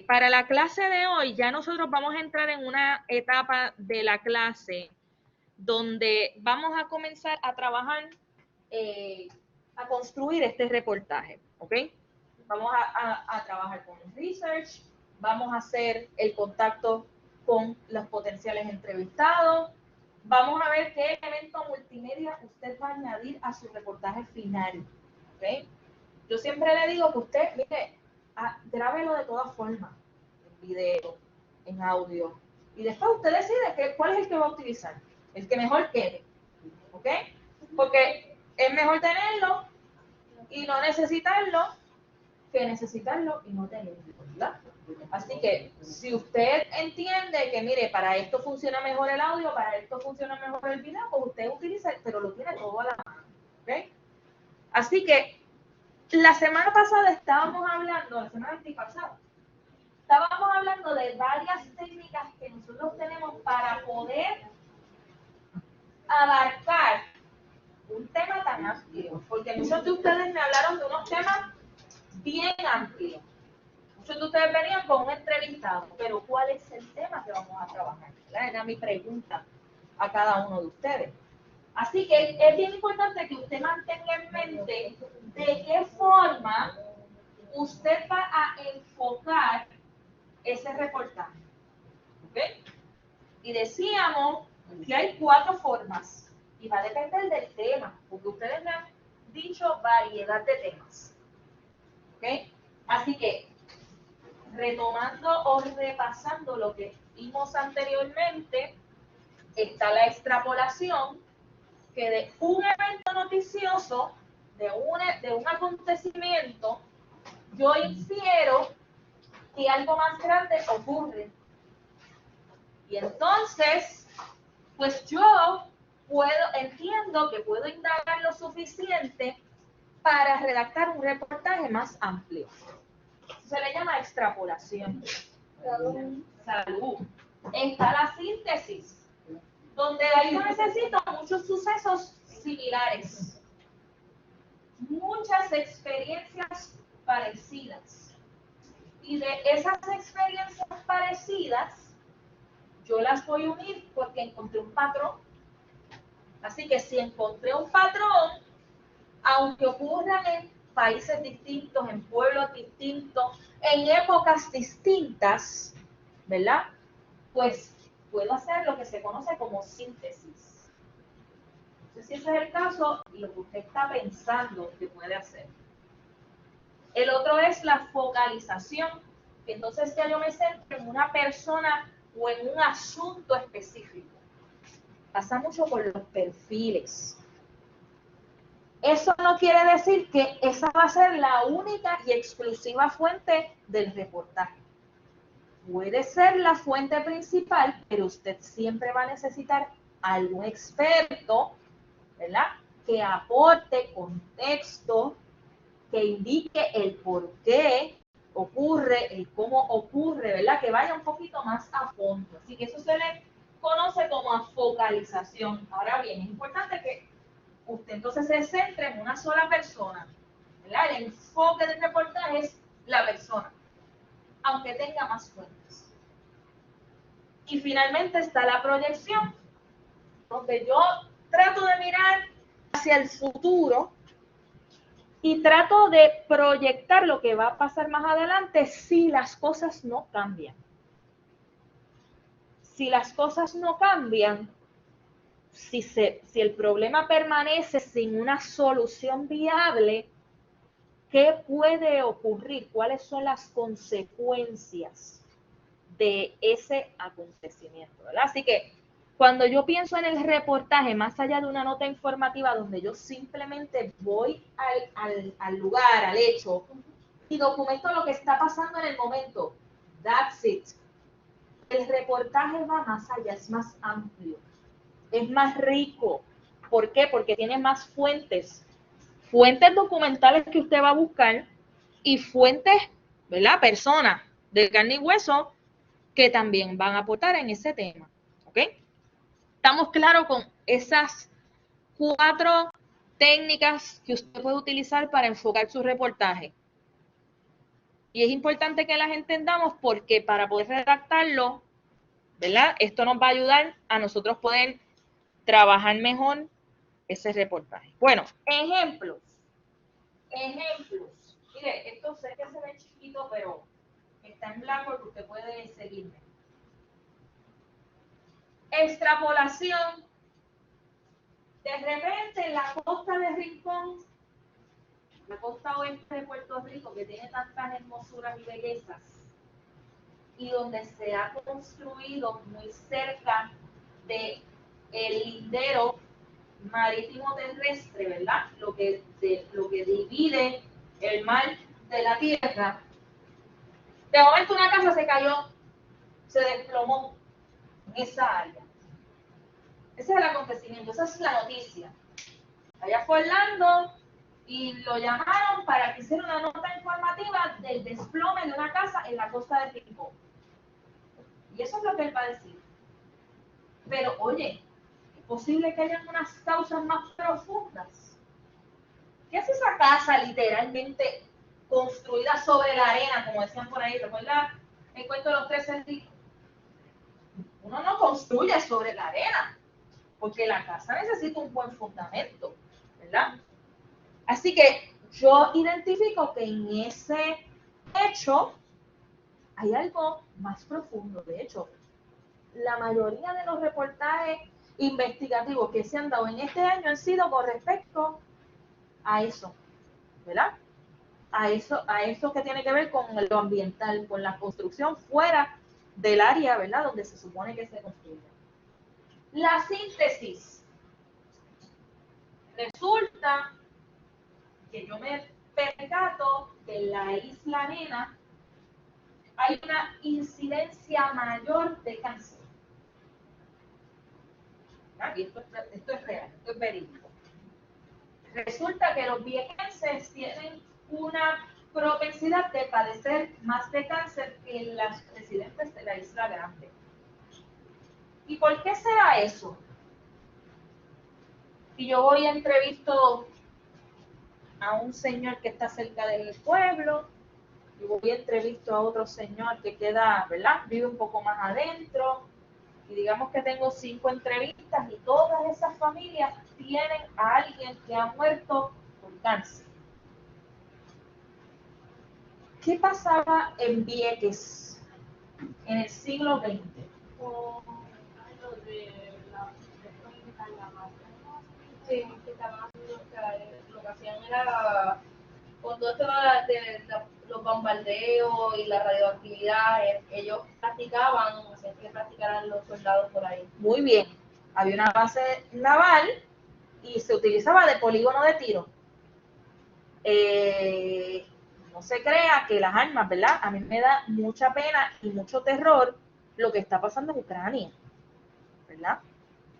Para la clase de hoy, ya nosotros vamos a entrar en una etapa de la clase donde vamos a comenzar a trabajar, a construir este reportaje, ¿ok? Vamos a trabajar con el research, vamos a hacer el contacto con los potenciales entrevistados, vamos a ver qué elemento multimedia usted va a añadir a su reportaje final, ¿ok? Yo siempre le digo que usted, mire, grábelo de todas formas, en video, en audio, y después usted decide cuál es el que va a utilizar, el que mejor quede, ¿ok? Porque es mejor tenerlo y no necesitarlo que necesitarlo y no tenerlo, ¿verdad? Así que si usted entiende que, mire, para esto funciona mejor el audio, para esto funciona mejor el video, pues usted utiliza, pero lo tiene todo a la mano, ¿ok? Así que la semana pasada estábamos hablando, la semana antepasada, estábamos hablando de varias técnicas que nosotros tenemos para poder abarcar un tema tan amplio, porque muchos de ustedes me hablaron de unos temas bien amplios. Muchos de ustedes venían con un entrevistado, pero ¿cuál es el tema que vamos a trabajar? Era mi pregunta a cada uno de ustedes. Así que es bien importante que usted mantenga en mente de qué forma usted va a enfocar ese reportaje. ¿Ok? Y decíamos que hay 4 formas y va a depender del tema, porque ustedes me han dicho variedad de temas. ¿Ok? Así que, retomando o repasando lo que vimos anteriormente, está la extrapolación, que de un evento noticioso, de un acontecimiento, yo infiero que algo más grande ocurre. Y entonces, pues yo entiendo que puedo indagar lo suficiente para redactar un reportaje más amplio. Se le llama extrapolación. Salud. Está la síntesis, donde yo necesito muchos sucesos similares, muchas experiencias parecidas. Y de esas experiencias parecidas, yo las voy a unir porque encontré un patrón. Así que si encontré un patrón, aunque ocurran en países distintos, en pueblos distintos, en épocas distintas, ¿verdad? Pues puedo hacer lo que se conoce como síntesis. No sé si ese es el caso y lo que usted está pensando que puede hacer. El otro es la focalización, que entonces ya yo me centro en una persona o en un asunto específico. Pasa mucho con los perfiles. Eso no quiere decir que esa va a ser la única y exclusiva fuente del reportaje. Puede ser la fuente principal, pero usted siempre va a necesitar algún experto, ¿verdad?, que aporte contexto, que indique el por qué ocurre, el cómo ocurre, ¿verdad?, que vaya un poquito más a fondo. Así que eso se le conoce como focalización. Ahora bien, es importante que usted entonces se centre en una sola persona, ¿verdad? El enfoque del reportaje es la persona, aunque tenga más fuentes. Y finalmente está la proyección, donde yo trato de mirar hacia el futuro y trato de proyectar lo que va a pasar más adelante si las cosas no cambian. Si las cosas no cambian, si el problema permanece sin una solución viable, ¿qué puede ocurrir? ¿Cuáles son las consecuencias de ese acontecimiento? ¿Verdad? Así que cuando yo pienso en el reportaje, más allá de una nota informativa donde yo simplemente voy al lugar, al hecho, y documento lo que está pasando en el momento, that's it. El reportaje va más allá, es más amplio, es más rico. ¿Por qué? Porque tiene más fuentes documentales que usted va a buscar y fuentes, ¿verdad?, personas de carne y hueso que también van a aportar en ese tema, ¿ok? ¿Estamos claros con esas 4 técnicas que usted puede utilizar para enfocar su reportaje? Y es importante que las entendamos porque para poder redactarlo, ¿verdad? Esto nos va a ayudar a nosotros poder trabajar mejor ese reportaje. Bueno, ejemplos. Mire, esto sé que se ve chiquito, pero está en blanco porque usted puede seguirme. Extrapolación. De repente, en la costa de Rincón, la costa oeste de Puerto Rico, que tiene tantas hermosuras y bellezas, y donde se ha construido muy cerca de el lindero marítimo terrestre, ¿verdad? Lo que divide el mar de la tierra. De momento una casa se cayó, se desplomó en esa área. Ese es el acontecimiento, esa es la noticia. Allá fue Orlando y lo llamaron para que hiciera una nota informativa del desplome de una casa en la costa de Rincón. Y eso es lo que él va a decir. Pero, oye, es posible que haya unas causas más profundas. ¿Qué es esa casa literalmente construida sobre la arena, como decían por ahí? ¿Recuerda el cuento de los 3 cerditos? Uno no construye sobre la arena, porque la casa necesita un buen fundamento, ¿verdad? Así que yo identifico que en ese hecho hay algo más profundo. De hecho, la mayoría de los reportajes investigativos que se han dado en este año han sido con respecto a eso, ¿verdad? A eso que tiene que ver con lo ambiental, con la construcción fuera del área, ¿verdad? Donde se supone que se construye. La síntesis. Resulta que yo me percato que en la isla Nena hay una incidencia mayor de cáncer. Y esto es real, esto es verídico. Resulta que los viejenses tienen una propensidad de padecer más de cáncer que las residentes de la Isla Grande. ¿Y por qué será eso? Y yo voy a entrevisto a un señor que está cerca del pueblo, y voy a entrevisto a otro señor que queda, ¿verdad? Vive un poco más adentro, y digamos que tengo 5 entrevistas y todas esas familias tienen a alguien que ha muerto por cáncer. ¿Qué pasaba en Vieques en el siglo XX? Sí, que estaban haciendo, lo que hacían era, con todo esto de los bombardeos y la radioactividad, ellos practicaban, hacían que practicaran los soldados por ahí. Muy bien, había una base naval y se utilizaba de polígono de tiro. No se crea que las armas, ¿verdad? A mí me da mucha pena y mucho terror lo que está pasando en Ucrania, ¿verdad?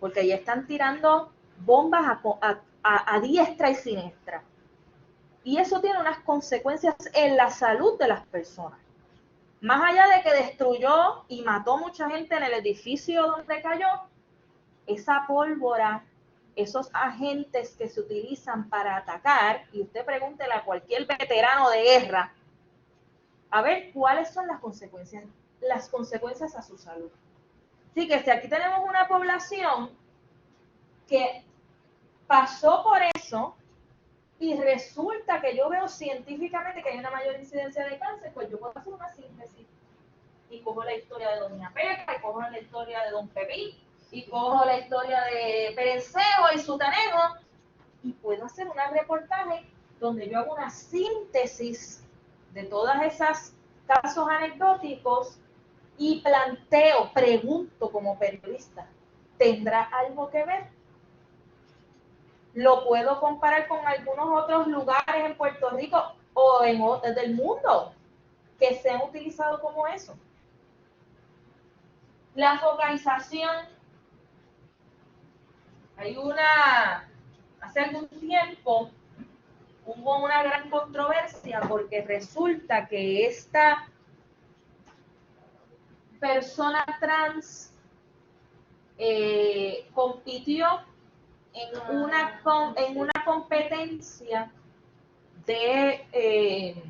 Porque ahí están tirando bombas a diestra y siniestra. Y eso tiene unas consecuencias en la salud de las personas. Más allá de que destruyó y mató mucha gente en el edificio donde cayó, esa pólvora, esos agentes que se utilizan para atacar, y usted pregúntele a cualquier veterano de guerra, a ver cuáles son las consecuencias a su salud. Así que si aquí tenemos una población que pasó por eso y resulta que yo veo científicamente que hay una mayor incidencia de cáncer, pues yo puedo hacer una síntesis y cojo la historia de Doña Pepa, y cojo la historia de Don Pepín, y cojo la historia de Perencejo y Sutanemo, y puedo hacer un reportaje donde yo hago una síntesis de todas esas casos anecdóticos y pregunto como periodista, ¿tendrá algo que ver? Lo puedo comparar con algunos otros lugares en Puerto Rico o del mundo que se han utilizado como eso. La focalización, hace algún tiempo hubo una gran controversia porque resulta que esta persona trans compitió en una competencia de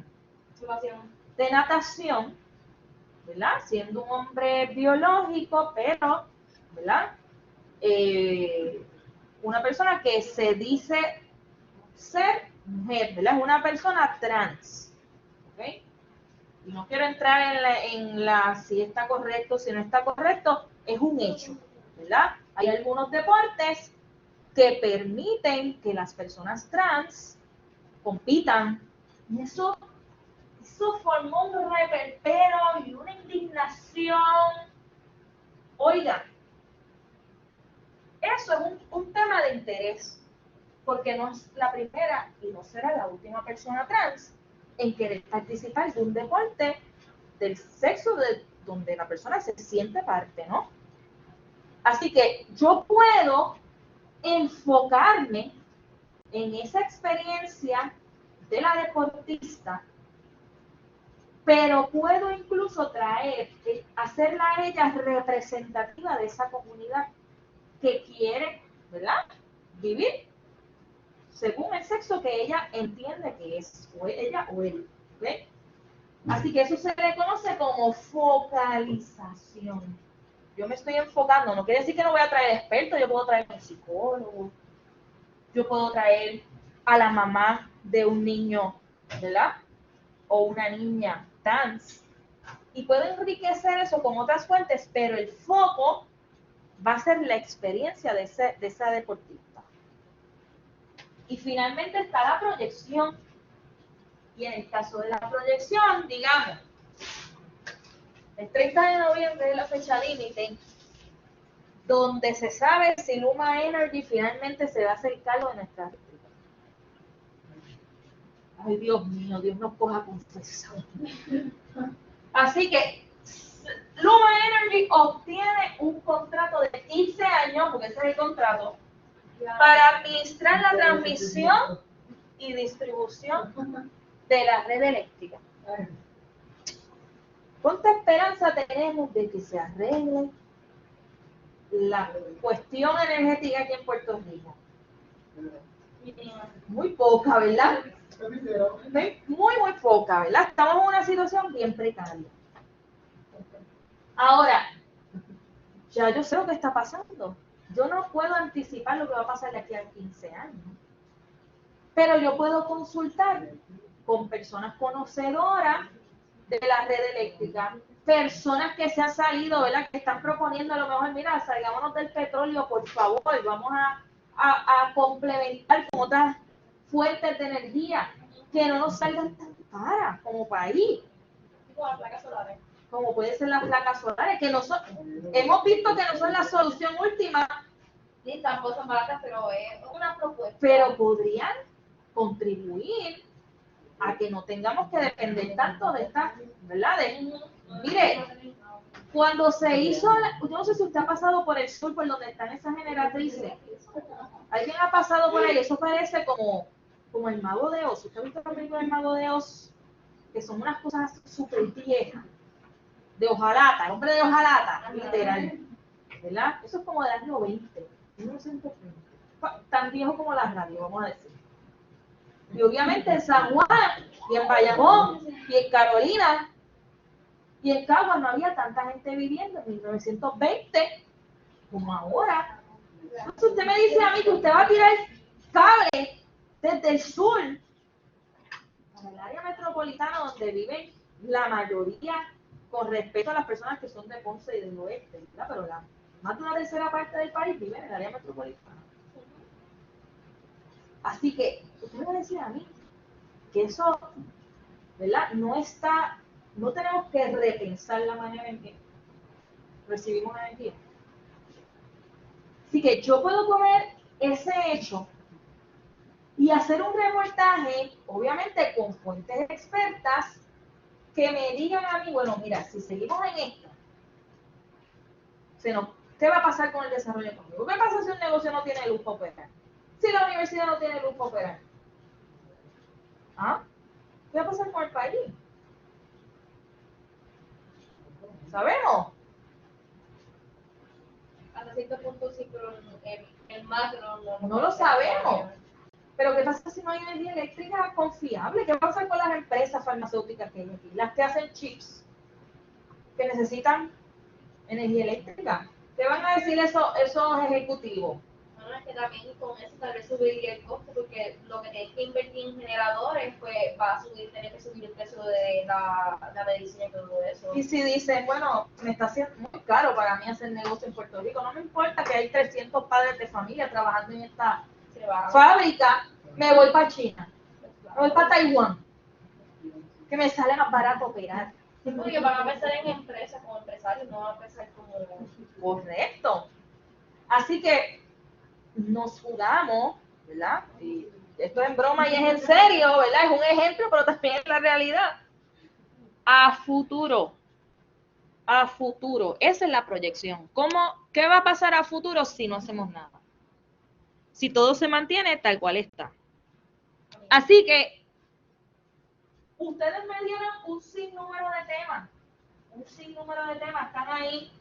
de natación, ¿verdad? Siendo un hombre biológico, pero, ¿verdad? Una persona que se dice ser mujer, ¿verdad? Es una persona trans, ¿ok? Y no quiero entrar en la si está correcto, si no está correcto, es un hecho, ¿verdad? Hay algunos deportes que permiten que las personas trans compitan, y eso formó un reperpero y una indignación. Oigan, eso es un tema de interés, porque no es la primera y no será la última persona trans en querer participar de un deporte del sexo de donde la persona se siente parte, ¿no? Así que yo puedo enfocarme en esa experiencia de la deportista, pero puedo incluso hacerla a ella representativa de esa comunidad que quiere, ¿verdad?, vivir según el sexo que ella entiende que es, o ella o él, ¿ve? Así que eso se le conoce como focalización. Yo me estoy enfocando, no quiere decir que no voy a traer expertos, yo puedo traer a un psicólogo, yo puedo traer a la mamá de un niño, ¿verdad?, o una niña trans, y puedo enriquecer eso con otras fuentes, pero el foco va a ser la experiencia de esa deportista. Y finalmente está la proyección. Y en el caso de la proyección, digamos, el 30 de noviembre es la fecha límite, donde se sabe si Luma Energy finalmente se va a hacer cargo de nuestra eléctrica. Ay, Dios mío, Dios nos coja confesión. Así que Luma Energy obtiene un contrato de 15 años, porque ese es el contrato, para administrar la transmisión y distribución de la red eléctrica. ¿Cuánta esperanza tenemos de que se arregle la cuestión energética aquí en Puerto Rico? Muy poca, ¿verdad? Muy poca, ¿verdad? Estamos en una situación bien precaria. Ahora, ya yo sé lo que está pasando. Yo no puedo anticipar lo que va a pasar de aquí a 15 años. Pero yo puedo consultar con personas conocedoras de la red eléctrica, personas que se han salido, ¿verdad?, que están proponiendo a lo mejor, mira, salgámonos del petróleo, por favor, vamos a complementar con otras fuentes de energía, que no nos salgan tan caras como país. Como las placas solares. Como puede ser las placas solares, que no son, hemos visto que no son la solución última. Sí, tampoco son baratas, pero es una propuesta. Pero podrían contribuir a que no tengamos que depender tanto de esta, ¿verdad? Mire, cuando se hizo, yo no sé si usted ha pasado por el sur, por donde están esas generatrices. ¿Alguien ha pasado por ahí? Eso parece como el Mago de Oz. ¿Usted ha visto la película del Mago de Oz? Que son unas cosas súper viejas. De hojalata, el hombre de hojalata, literal. ¿Verdad? Eso es como del año 20, 1920. Tan viejo como la radio, vamos a decir. Y obviamente en San Juan, y en Bayamón, y en Carolina, y en Caguas no había tanta gente viviendo en 1920 como ahora. Entonces usted me dice a mí que usted va a tirar cable desde el sur para el área metropolitana donde viven la mayoría, con respeto a las personas que son de Ponce y del oeste, ¿verdad? Pero más de una tercera parte del país vive en el área metropolitana. Así que usted me va a decir a mí que eso, ¿verdad?, no tenemos que repensar la manera en que recibimos energía. Así que yo puedo comer ese hecho y hacer un reportaje, obviamente con fuentes expertas, que me digan a mí, bueno, mira, si seguimos en esto, ¿qué va a pasar con el desarrollo económico? ¿Qué pasa si un negocio no tiene luz para operar? Si la universidad no tiene luz para operar. ¿Ah? ¿Qué va a pasar con el país? ¿Sabemos? Hasta cierto punto sí, pero el macro no lo sabemos. Pero ¿qué pasa si no hay energía eléctrica confiable? ¿Qué pasa con las empresas farmacéuticas que hay aquí, las que hacen chips, que necesitan energía eléctrica. ¿Qué van a decir esos ejecutivos? Bueno, es que también con eso tal vez subiría el costo, porque lo que tienes que invertir en generadores, pues va a subir, tener que subir el precio de la medicina y todo eso. Y si dicen, bueno, me está haciendo muy caro para mí hacer negocio en Puerto Rico, no me importa que hay 300 padres de familia trabajando en esta fábrica, me voy para China, me voy para Taiwán, que me sale más barato operar. Porque van a pensar en empresas como empresarios, no van a pensar como... Correcto. Así que nos jugamos, ¿verdad? Y esto es en broma y es en serio, ¿verdad? Es un ejemplo, pero también es la realidad. A futuro. A futuro. Esa es la proyección. ¿Qué va a pasar a futuro si no hacemos nada? Si todo se mantiene tal cual está. Así que ustedes me dieron un sinnúmero de temas. Un sinnúmero de temas. Están ahí.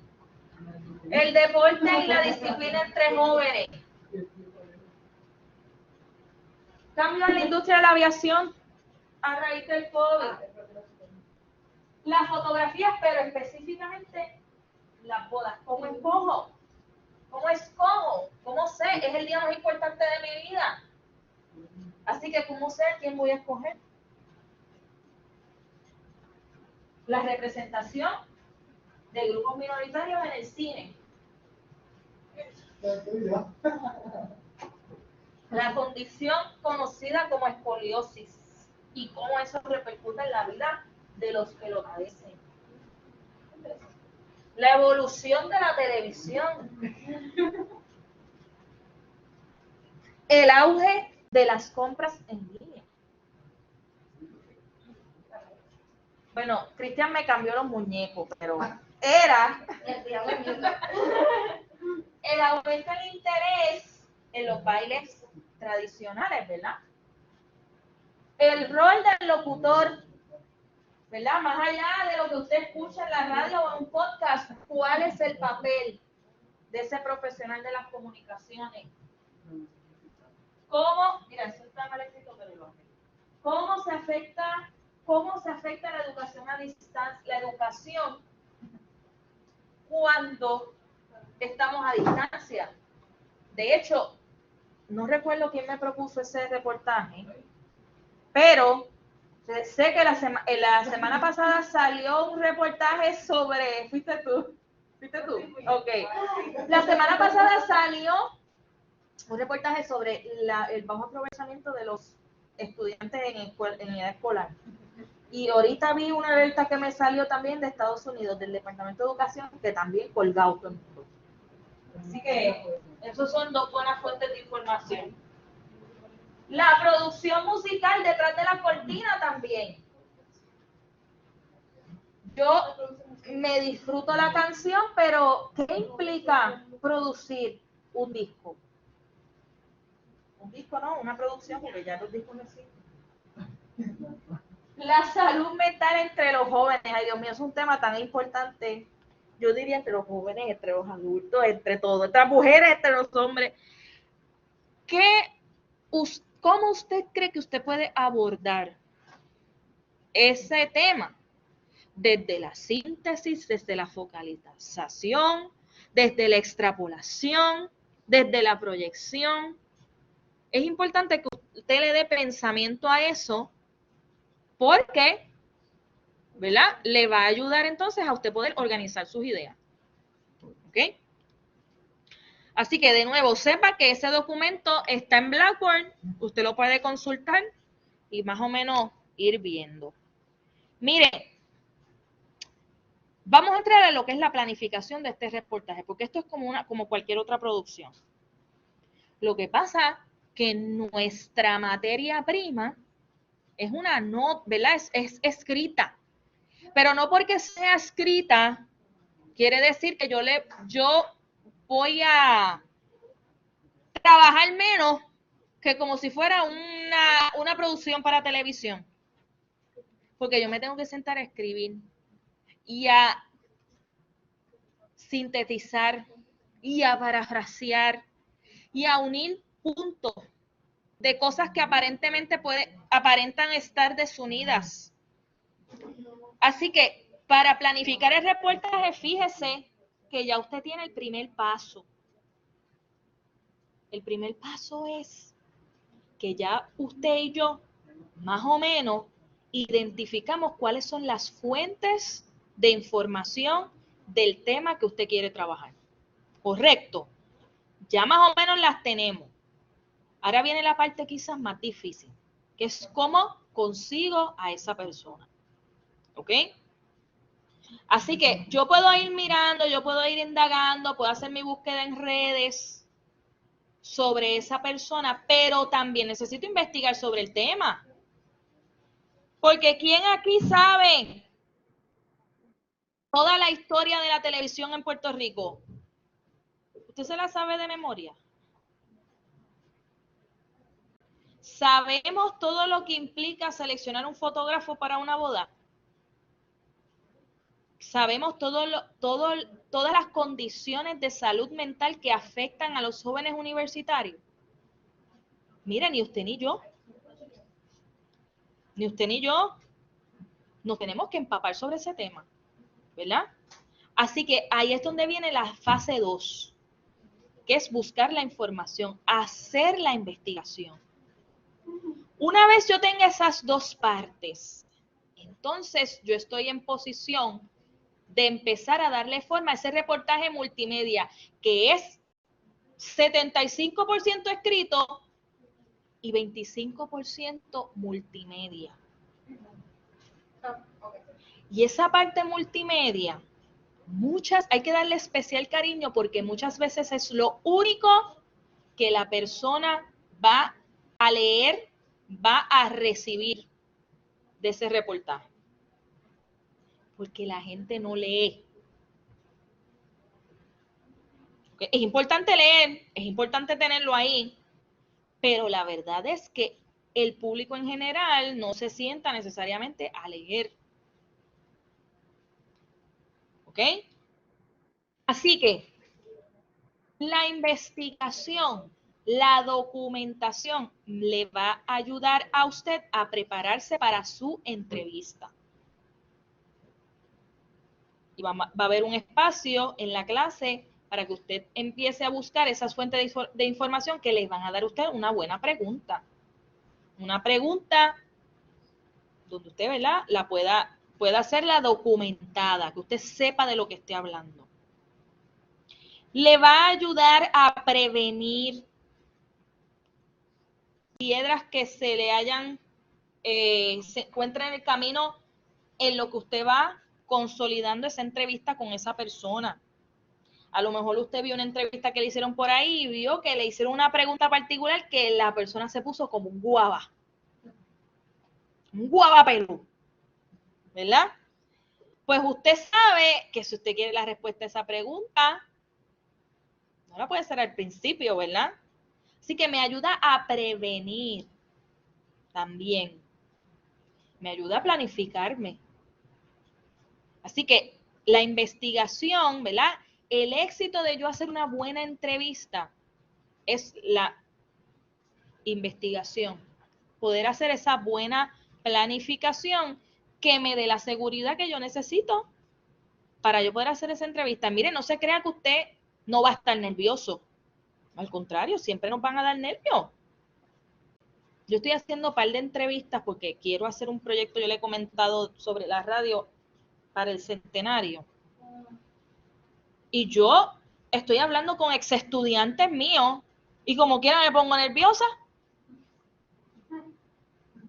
El deporte y la disciplina entre jóvenes. Cambio en la industria de la aviación a raíz del COVID. Las fotografías, pero específicamente las bodas. ¿Cómo escojo? ¿Cómo escojo? ¿Cómo sé? Es el día más importante de mi vida. Así que, ¿cómo sé a quién voy a escoger? La representación de grupos minoritarios en el cine. La condición conocida como escoliosis y cómo eso repercute en la vida de los que lo padecen. La evolución de la televisión. El auge de las compras en línea. Bueno, Cristian me cambió los muñecos, pero era el aumento del interés en los bailes tradicionales, ¿verdad? El rol del locutor, ¿verdad? Más allá de lo que usted escucha en la radio o en un podcast, ¿cuál es el papel de ese profesional de las comunicaciones? Mira, eso está mal escrito, pero lo hago. ¿Cómo se afecta la educación a distancia, la educación cuando estamos a distancia? De hecho, no recuerdo quién me propuso ese reportaje, pero sé que la semana pasada salió un reportaje sobre... ¿Fuiste tú? Ok. La semana pasada salió un reportaje sobre el bajo aprovechamiento de los estudiantes en edad escolar. Y ahorita vi una alerta que me salió también de Estados Unidos, del Departamento de Educación, que también colgado. Así que esos son dos buenas fuentes de información. La producción musical detrás de la cortina también. Yo me disfruto la canción, pero ¿qué implica producir un disco? Un disco no, una producción, porque ya los discos no existen. La salud mental entre los jóvenes, ay Dios mío, es un tema tan importante. Yo diría entre los jóvenes, entre los adultos, entre todos, entre las mujeres, entre los hombres. ¿Cómo usted cree que usted puede abordar ese tema? Desde la síntesis, desde la focalización, desde la extrapolación, desde la proyección. Es importante que usted le dé pensamiento a eso porque, ¿verdad? Le va a ayudar entonces a usted poder organizar sus ideas. ¿Ok? Así que de nuevo, sepa que ese documento está en Blackboard, usted lo puede consultar y más o menos ir viendo. Mire, vamos a entrar a lo que es la planificación de este reportaje, porque esto es como cualquier otra producción. Lo que pasa que nuestra materia prima es una nota, ¿verdad? Es escrita, pero no porque sea escrita quiere decir que yo voy a trabajar menos que como si fuera una producción para televisión. Porque yo me tengo que sentar a escribir y a sintetizar y a parafrasear y a unir puntos de cosas que aparentan estar desunidas. Así que para planificar el reportaje, fíjese que ya usted tiene el primer paso. El primer paso es que ya usted y yo, más o menos, identificamos cuáles son las fuentes de información del tema que usted quiere trabajar. Correcto. Ya más o menos las tenemos. Ahora viene la parte quizás más difícil, que es cómo consigo a esa persona. ¿Ok? Así que yo puedo ir mirando, yo puedo ir indagando, puedo hacer mi búsqueda en redes sobre esa persona, pero también necesito investigar sobre el tema. Porque ¿quién aquí sabe toda la historia de la televisión en Puerto Rico? ¿Usted se la sabe de memoria? ¿Sabemos todo lo que implica seleccionar un fotógrafo para una boda? ¿Sabemos todas las condiciones de salud mental que afectan a los jóvenes universitarios? Mira, ni usted ni yo. Ni usted ni yo nos tenemos que empapar sobre ese tema, ¿verdad? Así que ahí es donde viene la fase 2, que es buscar la información, hacer la investigación. Una vez yo tenga esas dos partes, entonces yo estoy en posición de empezar a darle forma a ese reportaje multimedia, que es 75% escrito y 25% multimedia. Y esa parte multimedia, hay que darle especial cariño porque muchas veces es lo único que la persona va a leer, va a recibir de ese reportaje. Porque la gente no lee. ¿Okay? Es importante leer, es importante tenerlo ahí, pero la verdad es que el público en general no se sienta necesariamente a leer. ¿Ok? Así que la investigación, la documentación le va a ayudar a usted a prepararse para su entrevista. Y va a haber un espacio en la clase para que usted empiece a buscar esas fuentes de información que le van a dar a usted una buena pregunta. Una pregunta donde usted, ¿verdad?, la pueda hacerla documentada, que usted sepa de lo que esté hablando. Le va a ayudar a prevenir piedras que se le hayan, se encuentren en el camino en lo que usted va consolidando esa entrevista con esa persona. A lo mejor usted vio una entrevista que le hicieron por ahí y vio que le hicieron una pregunta particular que la persona se puso como un guavapelú, ¿verdad? Pues usted sabe que si usted quiere la respuesta a esa pregunta, no la puede hacer al principio, ¿verdad? Así que me ayuda a prevenir también. Me ayuda a planificarme. Así que la investigación, ¿verdad? El éxito de yo hacer una buena entrevista es la investigación. Poder hacer esa buena planificación que me dé la seguridad que yo necesito para yo poder hacer esa entrevista. Mire, no se crea que usted no va a estar nervioso. Al contrario, siempre nos van a dar nervios. Yo estoy haciendo un par de entrevistas porque quiero hacer un proyecto, yo le he comentado sobre la radio para el centenario. Y yo estoy hablando con ex estudiantes míos y como quiera me pongo nerviosa.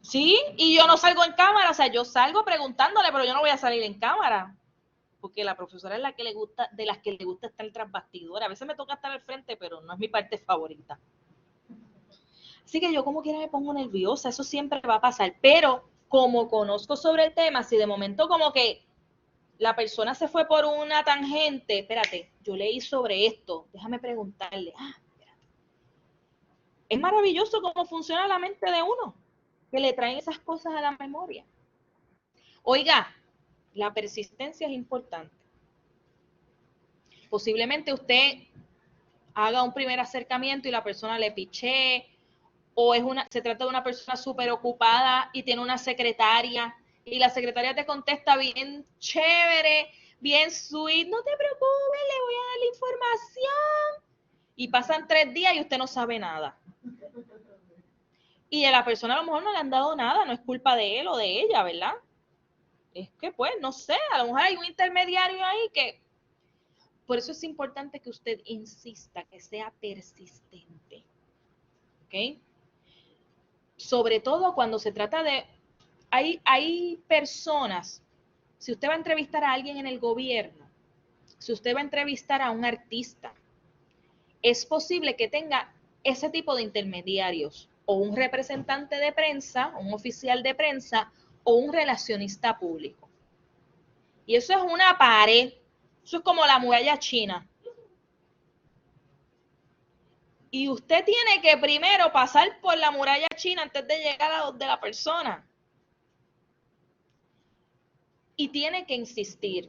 Sí, y yo no salgo en cámara, o sea, yo salgo preguntándole, pero yo no voy a salir en cámara. Porque la profesora es la que le gusta, de las que le gusta estar tras bastidores. A veces me toca estar al frente, pero no es mi parte favorita. Así que yo como quiera me pongo nerviosa, eso siempre va a pasar. Pero como conozco sobre el tema, si de momento como que la persona se fue por una tangente, espérate, yo leí sobre esto, déjame preguntarle. Espérate. Es maravilloso cómo funciona la mente de uno, que le traen esas cosas a la memoria. Oiga, la persistencia es importante. Posiblemente usted haga un primer acercamiento y la persona le pichee, o se trata de una persona súper ocupada y tiene una secretaria Y la secretaria te contesta bien chévere, bien sweet, no te preocupes, le voy a dar la información. Y pasan 3 días y usted no sabe nada. Y a la persona a lo mejor no le han dado nada, no es culpa de él o de ella, ¿verdad? Es que pues, no sé, a lo mejor hay un intermediario ahí que... Por eso es importante que usted insista, que sea persistente. ¿Ok? Sobre todo cuando se trata de... Hay personas, si usted va a entrevistar a alguien en el gobierno, si usted va a entrevistar a un artista, es posible que tenga ese tipo de intermediarios, o un representante de prensa, un oficial de prensa, o un relacionista público. Y eso es una pared, eso es como la muralla china. Y usted tiene que primero pasar por la muralla china antes de llegar a donde la persona. Y tiene que insistir.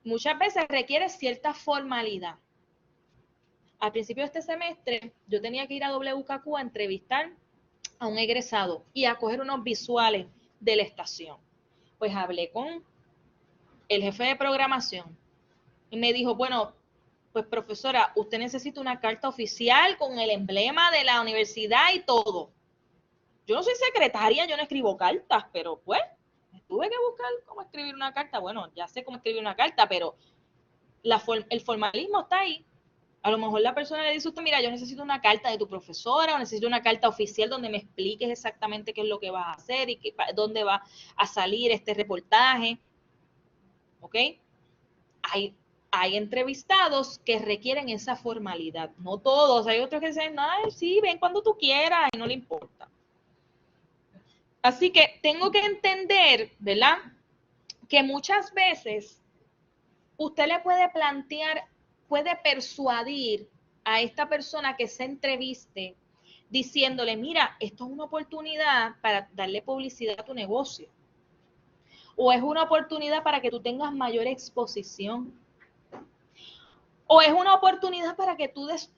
Muchas veces requiere cierta formalidad. Al principio de este semestre, yo tenía que ir a WKQ a entrevistar a un egresado y a coger unos visuales de la estación. Pues hablé con el jefe de programación y me dijo, bueno, pues profesora, usted necesita una carta oficial con el emblema de la universidad y todo. Yo no soy secretaria, yo no escribo cartas, pero pues tuve que buscar cómo escribir una carta. Bueno, ya sé cómo escribir una carta, pero el formalismo está ahí. A lo mejor la persona le dice a usted, mira, yo necesito una carta de tu profesora o necesito una carta oficial donde me expliques exactamente qué es lo que vas a hacer y dónde va a salir este reportaje. ¿Ok? Hay entrevistados que requieren esa formalidad. No todos. Hay otros que dicen, ay, sí, ven cuando tú quieras y no le importa. Así que tengo que entender, ¿verdad? Que muchas veces usted le puede plantear, puede persuadir a esta persona que se entreviste diciéndole, mira, esto es una oportunidad para darle publicidad a tu negocio. O es una oportunidad para que tú tengas mayor exposición. O es una oportunidad para que tú des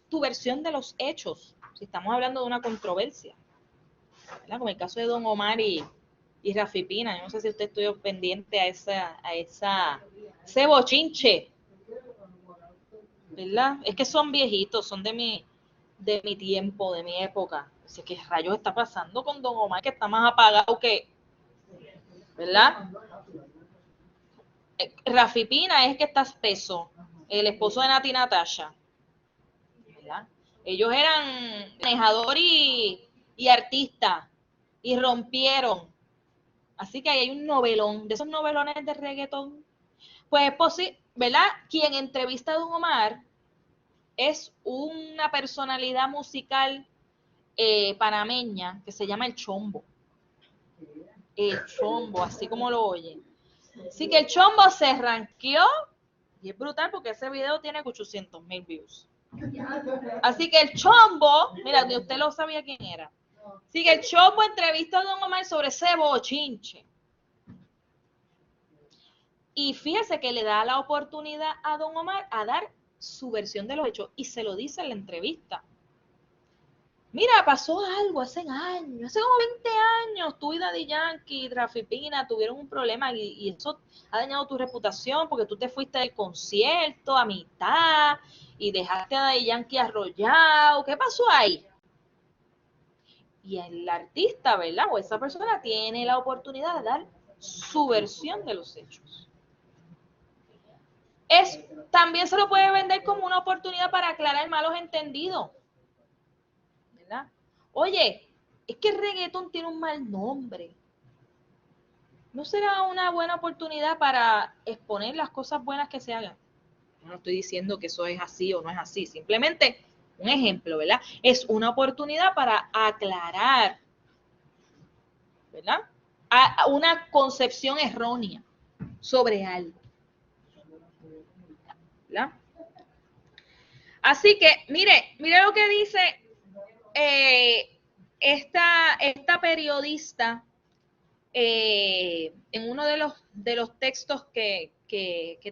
tu versión de los hechos. Si estamos hablando de una controversia. ¿Verdad? Como el caso de Don Omar y Rafi Pina. Yo no sé si usted estuvo pendiente a ese bochinche, ¿verdad? Es que son viejitos, son de mi tiempo, de mi época. Así que, ¿qué rayos está pasando con Don Omar, que está más apagado que, ¿verdad? Rafi Pina es que está espeso, el esposo de Nati Natasha, ¿verdad? Ellos eran manejador y artista, y rompieron. Así que ahí hay un novelón, de esos novelones de reggaetón. Pues es posible, ¿verdad? Quien entrevista a Don Omar es una personalidad musical panameña que se llama El Chombo. El Chombo, así como lo oyen. Así que el Chombo se ranqueó y es brutal porque ese video tiene 800,000 views. Así que el Chombo, mira, usted lo sabía quién era. Así que el Chombo entrevistó a Don Omar sobre ese bochinche. Y fíjese que le da la oportunidad a Don Omar a dar su versión de los hechos y se lo dice en la entrevista. Mira, pasó algo hace años, hace como 20 años, tú y Daddy Yankee y Rafi Pina tuvieron un problema y eso ha dañado tu reputación porque tú te fuiste del concierto a mitad y dejaste a Daddy Yankee arrollado. ¿Qué pasó ahí? Y el artista, ¿verdad? O esa persona tiene la oportunidad de dar su versión de los hechos. También se lo puede vender como una oportunidad para aclarar malos entendidos. ¿Verdad? Oye, es que el reggaetón tiene un mal nombre. ¿No será una buena oportunidad para exponer las cosas buenas que se hagan? No estoy diciendo que eso es así o no es así, simplemente un ejemplo, ¿verdad? Es una oportunidad para aclarar, ¿verdad? A una concepción errónea sobre algo, ¿verdad? Así que, mire lo que dice esta periodista en uno de los textos que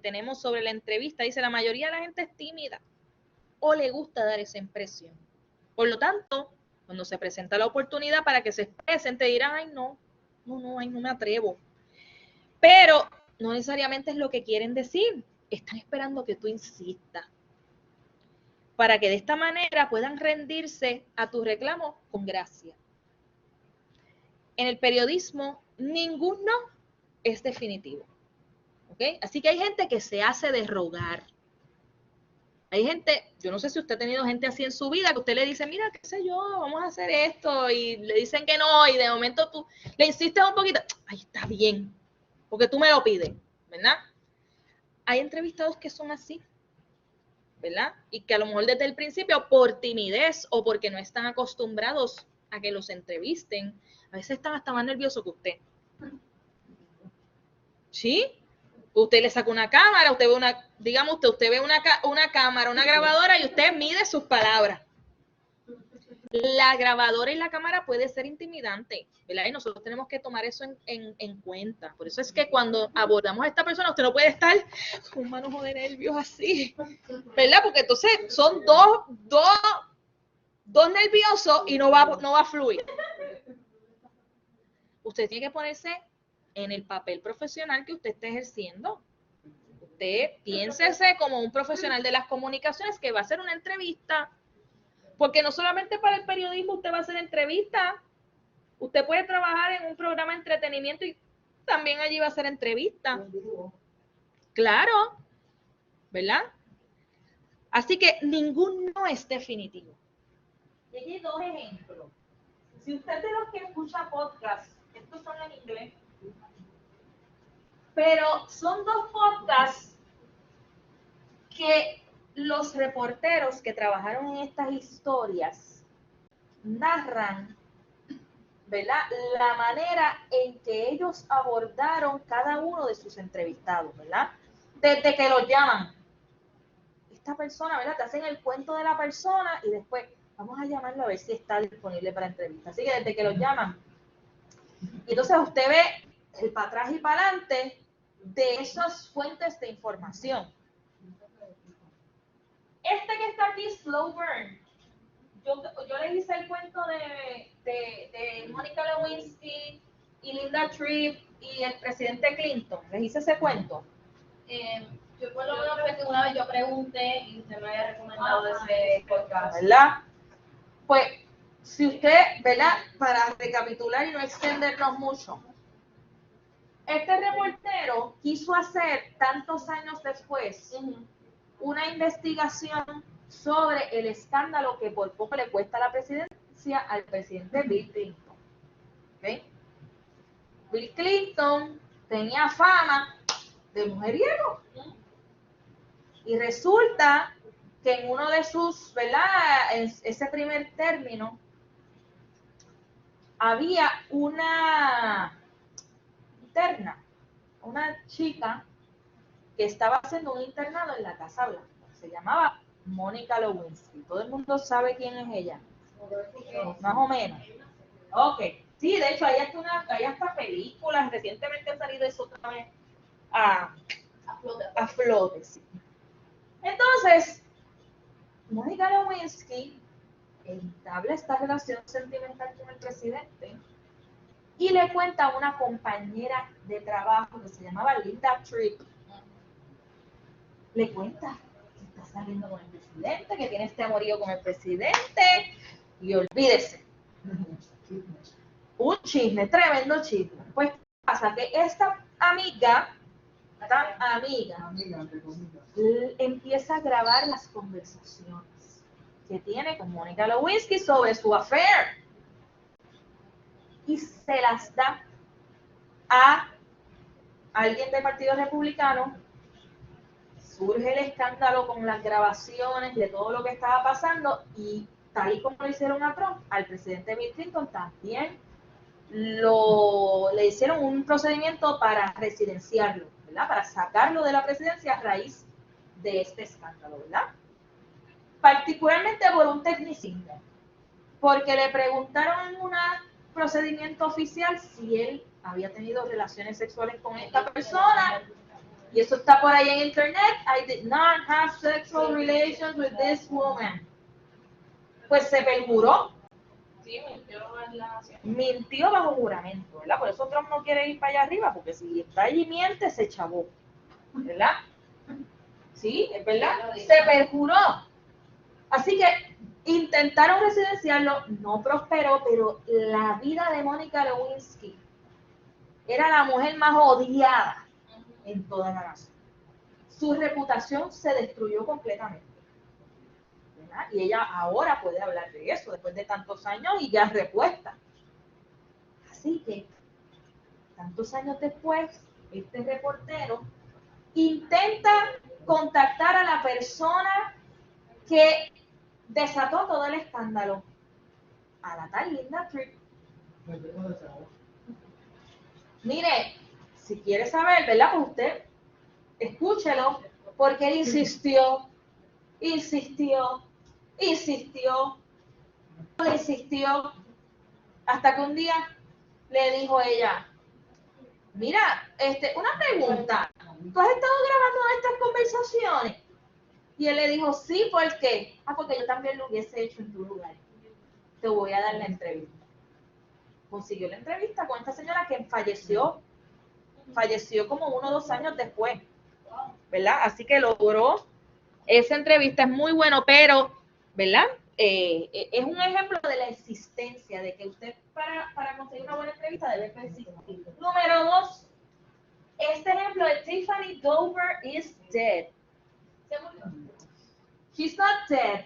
tenemos sobre la entrevista. Dice, la mayoría de la gente es tímida o le gusta dar esa impresión. Por lo tanto, cuando se presenta la oportunidad para que se expresen, te dirán, ay no, ay, no me atrevo. Pero no necesariamente es lo que quieren decir. Están esperando que tú insistas, para que de esta manera puedan rendirse a tu reclamo con gracia. En el periodismo, ningún no es definitivo. ¿Okay? Así que hay gente que se hace de rogar. Hay gente, yo no sé si usted ha tenido gente así en su vida, que usted le dice, mira, qué sé yo, vamos a hacer esto, y le dicen que no, y de momento tú le insistes un poquito, ay, está bien, porque tú me lo pides, ¿verdad? Hay entrevistados que son así, ¿verdad? Y que a lo mejor desde el principio, por timidez o porque no están acostumbrados a que los entrevisten, a veces están hasta más nerviosos que usted. ¿Sí? Usted le saca una cámara, usted ve usted ve una cámara, una grabadora y usted mide sus palabras. La grabadora y la cámara puede ser intimidante, ¿verdad? Y nosotros tenemos que tomar eso en cuenta. Por eso es que cuando abordamos a esta persona, usted no puede estar con un manojo de nervios así, ¿verdad? Porque entonces son dos nerviosos y no va a fluir. Usted tiene que ponerse en el papel profesional que usted esté ejerciendo. Usted piénsese como un profesional de las comunicaciones que va a hacer una entrevista. Porque no solamente para el periodismo usted va a hacer entrevista, usted puede trabajar en un programa de entretenimiento y también allí va a hacer entrevista. Claro, ¿verdad? Así que ningún no es definitivo. Y aquí hay dos ejemplos. Si usted es de los que escucha podcast, estos son en inglés, pero son dos podcasts que los reporteros que trabajaron en estas historias narran, ¿verdad?, la manera en que ellos abordaron cada uno de sus entrevistados, ¿verdad? Desde que los llaman. Esta persona, ¿verdad? Te hacen el cuento de la persona y después vamos a llamarlo a ver si está disponible para entrevista. Así que desde que los llaman. Y entonces usted ve el para atrás y para adelante de esas fuentes de información. Este que está aquí, Slow Burn, yo le hice el cuento de Mónica Lewinsky y Linda Tripp y el presidente Clinton. Les hice ese cuento. Yo por lo menos fue que una vez yo pregunté y usted me había recomendado ese podcast. ¿Verdad? Pues, si usted, ¿verdad? Para recapitular y no extendernos mucho, este reportero quiso hacer tantos años después una investigación sobre el escándalo que por poco le cuesta la presidencia al presidente Bill Clinton. ¿Okay? Bill Clinton tenía fama de mujeriego. Y resulta que en uno de sus, ¿verdad?, en ese primer término, había una interna, una chica que estaba haciendo un internado en la Casa Blanca. Se llamaba Mónica Lewinsky. ¿Todo el mundo sabe quién es ella? Más o menos. Ok. Sí, de hecho, hay hasta películas. Recientemente ha salido eso otra vez a flote. Sí. Entonces, Mónica Lewinsky entabla esta relación sentimental con el presidente y le cuenta a una compañera de trabajo que se llamaba Linda Tripp. Le cuenta que está saliendo con el presidente, que tiene este amorío con el presidente, y olvídese. Un chisme, tremendo chisme. Pues pasa que esta amiga empieza a grabar las conversaciones que tiene con Mónica Lewinsky sobre su affair y se las da a alguien del Partido Republicano. Surge el escándalo con las grabaciones de todo lo que estaba pasando y tal y como lo hicieron a Trump, al presidente Bill Clinton también le hicieron un procedimiento para residenciarlo, ¿verdad? Para sacarlo de la presidencia a raíz de este escándalo, ¿verdad? Particularmente por un tecnicismo, porque le preguntaron en un procedimiento oficial si él había tenido relaciones sexuales con esta persona, y eso está por ahí en internet. I did not have sexual relations with this woman. Pues se perjuró Sí, mintió en la nación. Mintió bajo juramento, ¿verdad? Por eso Trump no quiere ir para allá arriba, porque si está allí y miente, se chavó, ¿verdad? Sí, es verdad, se perjuró. Así que intentaron residenciarlo, no prosperó, pero la vida de Mónica Lewinsky era la mujer más odiada en toda la nación. Su reputación se destruyó completamente, ¿verdad? Y ella ahora puede hablar de eso, después de tantos años y ya repuesta. Así que, tantos años después, este reportero intenta contactar a la persona que desató todo el escándalo, a la tal Linda Tripp. Mire, si quiere saber, ¿verdad? Pues usted escúchelo, porque él insistió, hasta que un día le dijo ella, mira, una pregunta, ¿tú has estado grabando estas conversaciones? Y él le dijo, sí, ¿por qué? Porque yo también lo hubiese hecho en tu lugar. Te voy a dar la entrevista. Consiguió la entrevista con esta señora que falleció como 1 o 2 años después, ¿verdad? Así que logró esa entrevista, es muy bueno, pero, ¿verdad? Es un ejemplo de la existencia, de que usted para conseguir una buena entrevista debe persistir. Número 2, este ejemplo de Tiffany Dover is dead. She's not dead,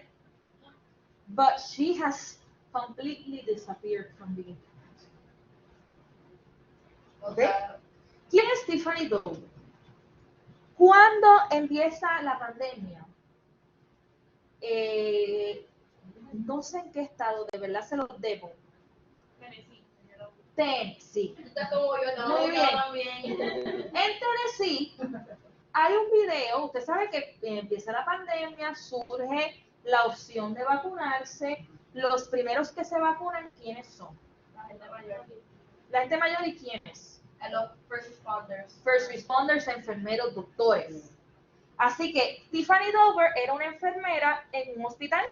but she has completely disappeared from the internet. ¿Okay? ¿Quién es Tiffany Dover? ¿Cuándo empieza la pandemia? No sé en qué estado, de verdad se los debo. Tennessee. Está como yo, Muy bien. También. En Tennessee hay un video, usted sabe que empieza la pandemia, surge la opción de vacunarse. Los primeros que se vacunan, ¿quiénes son? La gente mayor. La gente mayor, ¿y quiénes? A los first responders. First responders, enfermeros, doctores. Así que Tiffany Dover era una enfermera en un hospital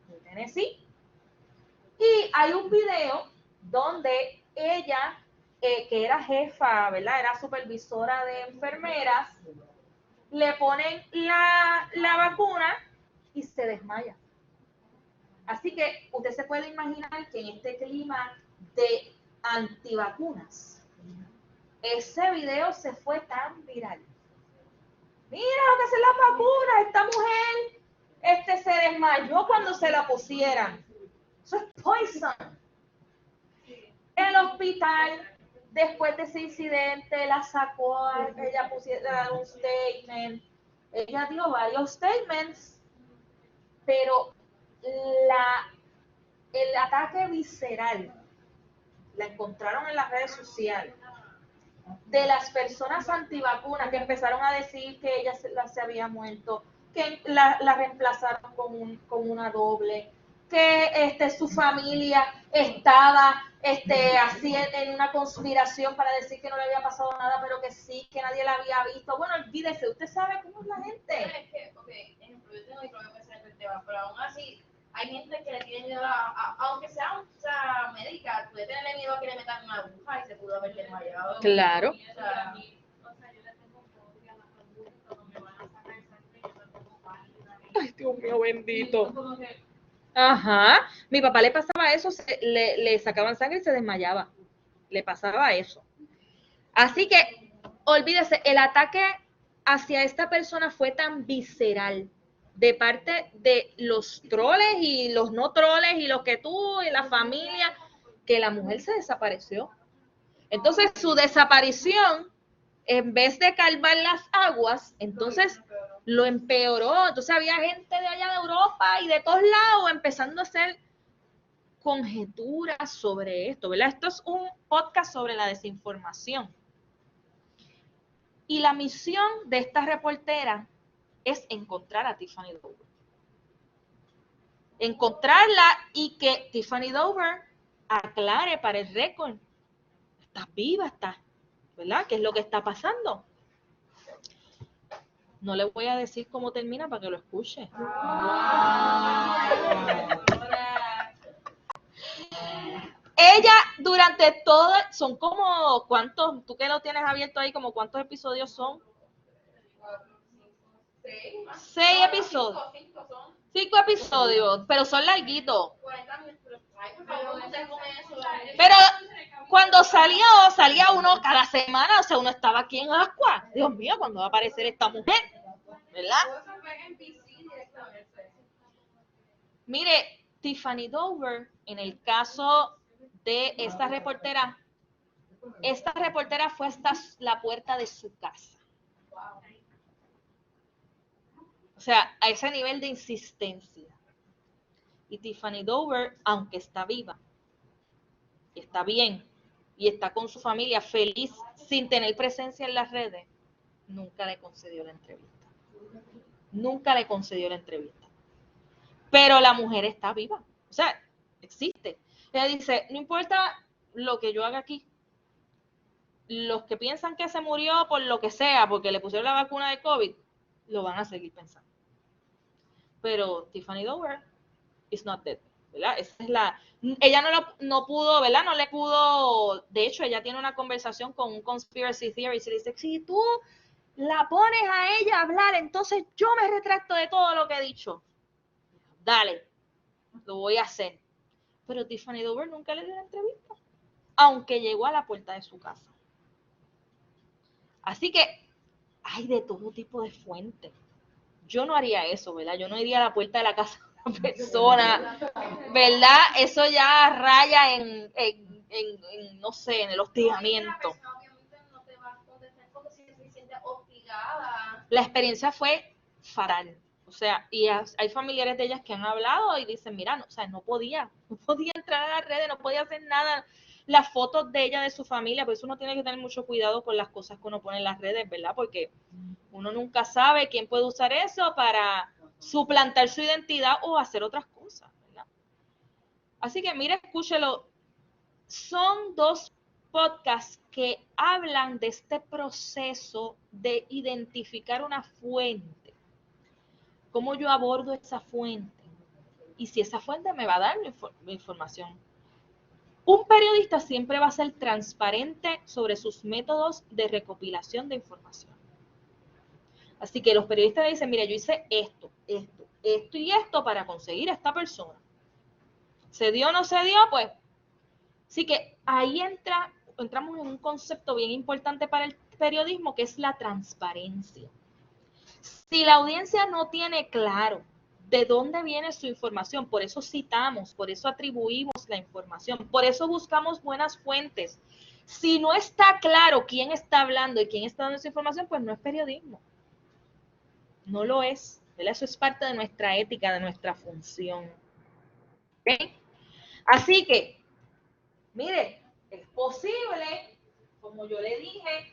de Tennessee. Y hay un video donde ella, que era jefa, ¿verdad? Era supervisora de enfermeras, le ponen la vacuna y se desmaya. Así que usted se puede imaginar que en este clima de antivacunas, ese video se fue tan viral. Mira lo que hacen las vacunas, esta mujer se desmayó cuando se la pusieran. Eso es poison. El hospital, después de ese incidente, la sacó, ella pusiera un statement. Ella dio varios statements, pero el ataque visceral la encontraron en las redes sociales de las personas antivacunas que empezaron a decir que ella se había muerto, que la reemplazaron con una doble, que su familia estaba así en una conspiración para decir que no le había pasado nada, pero que sí, que nadie la había visto. Bueno, olvídese, usted sabe cómo es la gente. Es que, ok, ejemplo, yo tengo mi propio pensamiento del tema, pero aún así hay gente que le tiene miedo aunque sea médica, puede tenerle miedo a que le metan una aguja y se pudo haber desmayado. Claro. O sea, yo le tengo fobia a las agujas, cuando me van a sacar sangre, yo me pongo pálida. Ay, Dios mío, bendito. Como que, Ajá. Mi papá le pasaba eso, le sacaban sangre y se desmayaba. Le pasaba eso. Así que, olvídese, el ataque hacia esta persona fue tan visceral de parte de los troles y los no troles y los que tuvo y la familia, que la mujer se desapareció. Entonces, su desaparición, en vez de calmar las aguas, entonces lo empeoró. Entonces había gente de allá de Europa y de todos lados empezando a hacer conjeturas sobre esto, ¿verdad? Esto es un podcast sobre la desinformación. Y la misión de esta reportera es encontrar a Tiffany Dover. Encontrarla y que Tiffany Dover aclare para el récord. ¿Estás viva? ¿Estás? ¿Verdad? ¿Qué es lo que está pasando? No le voy a decir cómo termina para que lo escuche. Ella durante todo, son como, ¿cuántos? Tú que lo tienes abierto ahí, como ¿cuántos episodios son? 6 episodios. 5 episodios, pero son larguitos. Pero cuando salía uno cada semana, o sea, uno estaba aquí en Ascua. Dios mío, ¿cuándo va a aparecer esta mujer? ¿Verdad? Mire, Tiffany Dover, en el caso de esta reportera fue hasta la puerta de su casa. O sea, a ese nivel de insistencia. Y Tiffany Dover, aunque está viva, está bien, y está con su familia feliz, sin tener presencia en las redes, nunca le concedió la entrevista. Nunca le concedió la entrevista. Pero la mujer está viva. O sea, existe. Ella dice, no importa lo que yo haga aquí, los que piensan que se murió por lo que sea, porque le pusieron la vacuna de COVID, lo van a seguir pensando. Pero Tiffany Dover is not dead, ¿verdad? Esa es ella no pudo, ¿verdad? No le pudo, de hecho, ella tiene una conversación con un conspiracy theorist y dice, si tú la pones a ella a hablar, entonces yo me retracto de todo lo que he dicho. Dale, lo voy a hacer. Pero Tiffany Dover nunca le dio la entrevista, aunque llegó a la puerta de su casa. Así que hay de todo tipo de fuentes. Yo no haría eso, ¿verdad? Yo no iría a la puerta de la casa de una persona, ¿verdad? Eso ya raya en no sé, en el hostigamiento. La experiencia fue fatal. O sea, y hay familiares de ellas que han hablado y dicen, mira, no, o sea, no podía entrar a las redes, no podía hacer nada. Las fotos de ella, de su familia, por eso uno tiene que tener mucho cuidado con las cosas que uno pone en las redes, ¿verdad? Porque uno nunca sabe quién puede usar eso para suplantar su identidad o hacer otras cosas, ¿verdad? Así que mira, escúchelo. Son 2 podcasts que hablan de este proceso de identificar una fuente. Cómo yo abordo esa fuente. Y si esa fuente me va a dar mi información. Un periodista siempre va a ser transparente sobre sus métodos de recopilación de información. Así que los periodistas dicen, mira, yo hice esto y esto para conseguir a esta persona. ¿Se dio o no se dio? Pues, sí que ahí entramos en un concepto bien importante para el periodismo, que es la transparencia. Si la audiencia no tiene claro de dónde viene su información, por eso citamos, por eso atribuimos la información, por eso buscamos buenas fuentes. Si no está claro quién está hablando y quién está dando esa información, pues no es periodismo. No lo es, ¿verdad? Eso es parte de nuestra ética, de nuestra función. ¿Okay? Así que, mire, es posible, como yo le dije,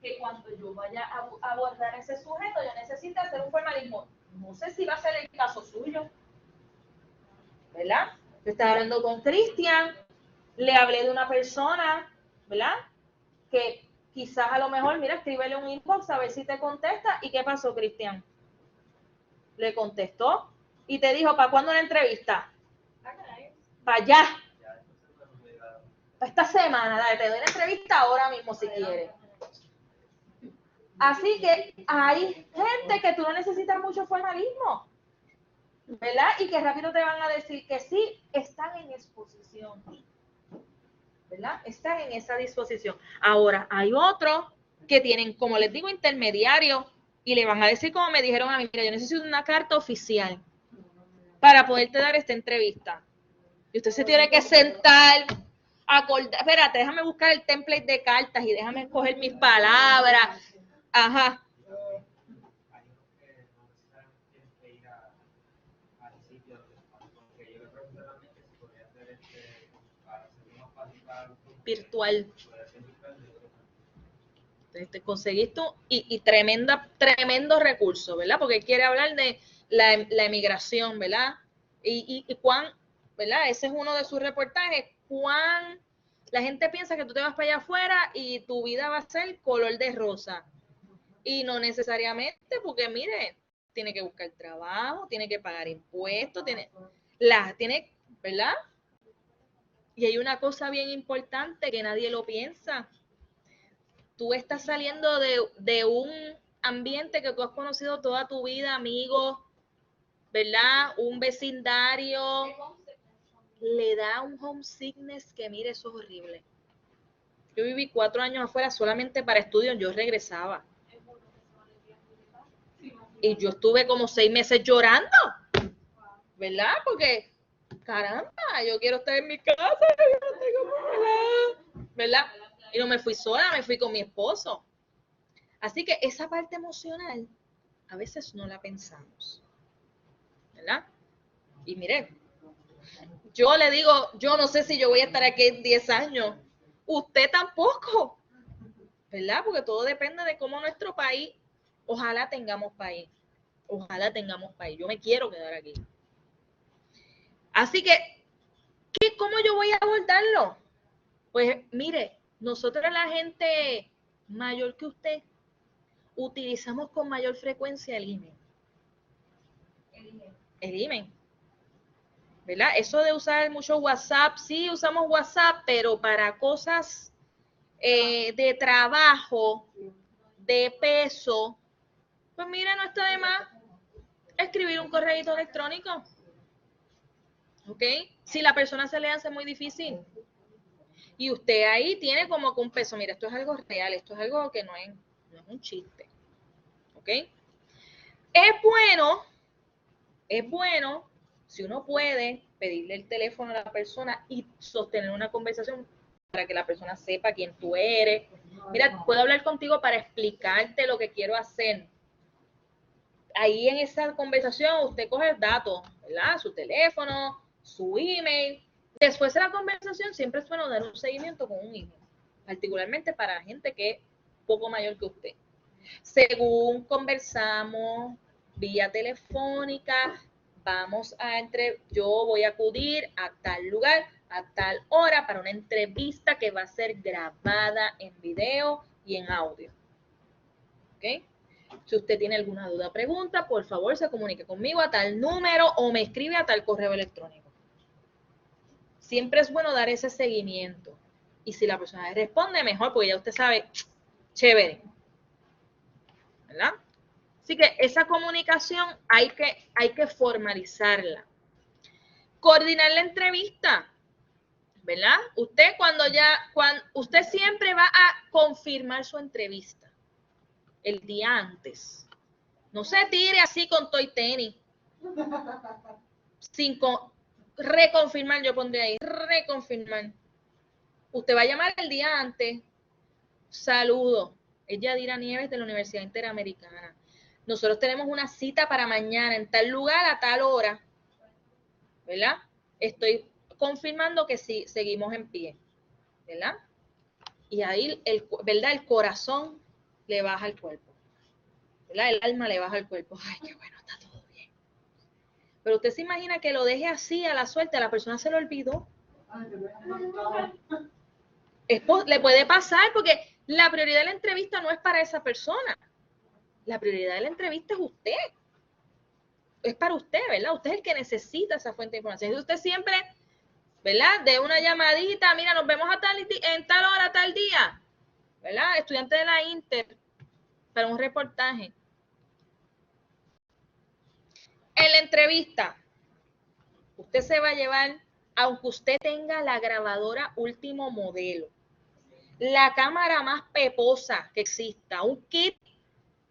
que cuando yo vaya a abordar ese sujeto, yo necesito hacer un formalismo. No sé si va a ser el caso suyo, ¿verdad? Yo estaba hablando con Cristian, le hablé de una persona, ¿verdad? Que quizás a lo mejor, mira, escríbele un inbox a ver si te contesta. ¿Y qué pasó, Cristian? Le contestó y te dijo, ¿para cuándo la entrevista? Para allá. Para esta semana, dale, te doy la entrevista ahora mismo si quieres. Así que hay gente que tú no necesitas mucho formalismo, ¿verdad? Y que rápido te van a decir que sí, están en exposición, ¿verdad? Están en esa disposición. Ahora, hay otros que tienen, como les digo, intermediarios y le van a decir, como me dijeron a mí, mira, yo necesito una carta oficial para poderte dar esta entrevista. Y usted se tiene que sentar, acordar, espérate, déjame buscar el template de cartas y déjame escoger mis palabras. Ajá. Virtual. Entonces te conseguiste y tremendo recurso, ¿verdad? Porque quiere hablar de la emigración, ¿verdad? Y cuán, ¿verdad? Ese es uno de sus reportajes, cuán la gente piensa que tú te vas para allá afuera y tu vida va a ser color de rosa. Y no necesariamente, porque mire, tiene que buscar trabajo, tiene que pagar impuestos, tiene, ¿verdad? Y hay una cosa bien importante que nadie lo piensa. Tú estás saliendo de un ambiente que tú has conocido toda tu vida, amigos, ¿verdad? Un vecindario. Le da un homesickness que, mire, eso es horrible. Yo viví 4 años afuera solamente para estudios, yo regresaba. Y yo estuve como 6 meses llorando, ¿verdad? Porque, caramba, yo quiero estar en mi casa, yo no tengo, ¿verdad? Y no me fui sola, me fui con mi esposo. Así que esa parte emocional a veces no la pensamos, ¿verdad? Y mire, yo le digo, yo no sé si yo voy a estar aquí en 10 años, usted tampoco, ¿verdad? Porque todo depende de cómo nuestro país, ojalá tengamos país, yo me quiero quedar aquí. Así que, ¿cómo yo voy a abordarlo? Pues mire, nosotros la gente mayor que usted, utilizamos con mayor frecuencia el email. El email. ¿Verdad? Eso de usar mucho WhatsApp, sí usamos WhatsApp, pero para cosas de trabajo, de peso, pues mira, no está de más escribir un correo electrónico. ¿Ok? Si la persona se le hace muy difícil y usted ahí tiene como que un peso, mira, esto es algo real, esto es algo que no es un chiste. ¿Ok? Es bueno, si uno puede, pedirle el teléfono a la persona y sostener una conversación para que la persona sepa quién tú eres. Mira, puedo hablar contigo para explicarte lo que quiero hacer. Ahí en esa conversación usted coge el dato, ¿verdad? Su teléfono, su email. Después de la conversación siempre es bueno dar un seguimiento con un email, particularmente para la gente que es poco mayor que usted. Según conversamos vía telefónica, yo voy a acudir a tal lugar, a tal hora para una entrevista que va a ser grabada en video y en audio. ¿Ok? Si usted tiene alguna duda o pregunta, por favor se comunique conmigo a tal número o me escribe a tal correo electrónico. Siempre es bueno dar ese seguimiento. Y si la persona responde, mejor, porque ya usted sabe, chévere. ¿Verdad? Así que esa comunicación hay que formalizarla. Coordinar la entrevista, ¿verdad? Usted siempre va a confirmar su entrevista el día antes. No se tire así con toy tenis. Reconfirmar, yo pondría ahí, reconfirmar. Usted va a llamar el día antes. Saludo. Es Yadira Nieves de la Universidad Interamericana. Nosotros tenemos una cita para mañana en tal lugar a tal hora, ¿verdad? Estoy confirmando que sí, seguimos en pie, ¿verdad? Y ahí, ¿verdad? El corazón le baja al cuerpo, ¿verdad? El alma le baja al cuerpo. Ay, qué bueno, está todo bien. Pero usted se imagina que lo deje así a la suerte, a la persona se lo olvidó. Le puede pasar porque la prioridad de la entrevista no es para esa persona. La prioridad de la entrevista es usted. Es para usted, ¿verdad? Usted es el que necesita esa fuente de información. Y usted siempre, ¿verdad? De una llamadita, mira, nos vemos en tal hora, tal día, ¿verdad? Estudiante de la Inter, para un reportaje. En la entrevista, usted se va a llevar, aunque usted tenga la grabadora último modelo, la cámara más peposa que exista, un kit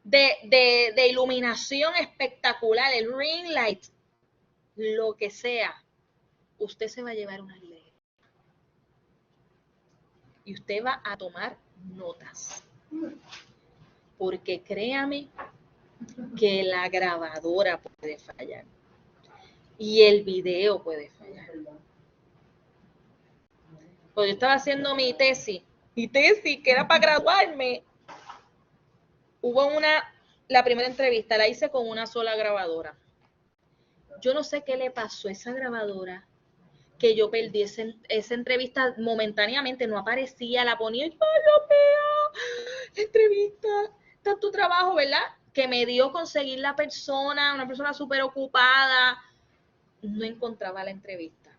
de iluminación espectacular, el ring light, lo que sea, usted se va a llevar una libreta. Y usted va a tomar notas. Porque créame que la grabadora puede fallar. Y el video puede fallar. Pues yo estaba haciendo mi tesis que era para graduarme. La primera entrevista la hice con una sola grabadora. Yo no sé qué le pasó a esa grabadora, que yo perdí esa entrevista momentáneamente, no aparecía, la ponía y ¡ay, Dios mío! La entrevista, está tu trabajo, ¿verdad? Que me dio conseguir una persona súper ocupada, no encontraba la entrevista.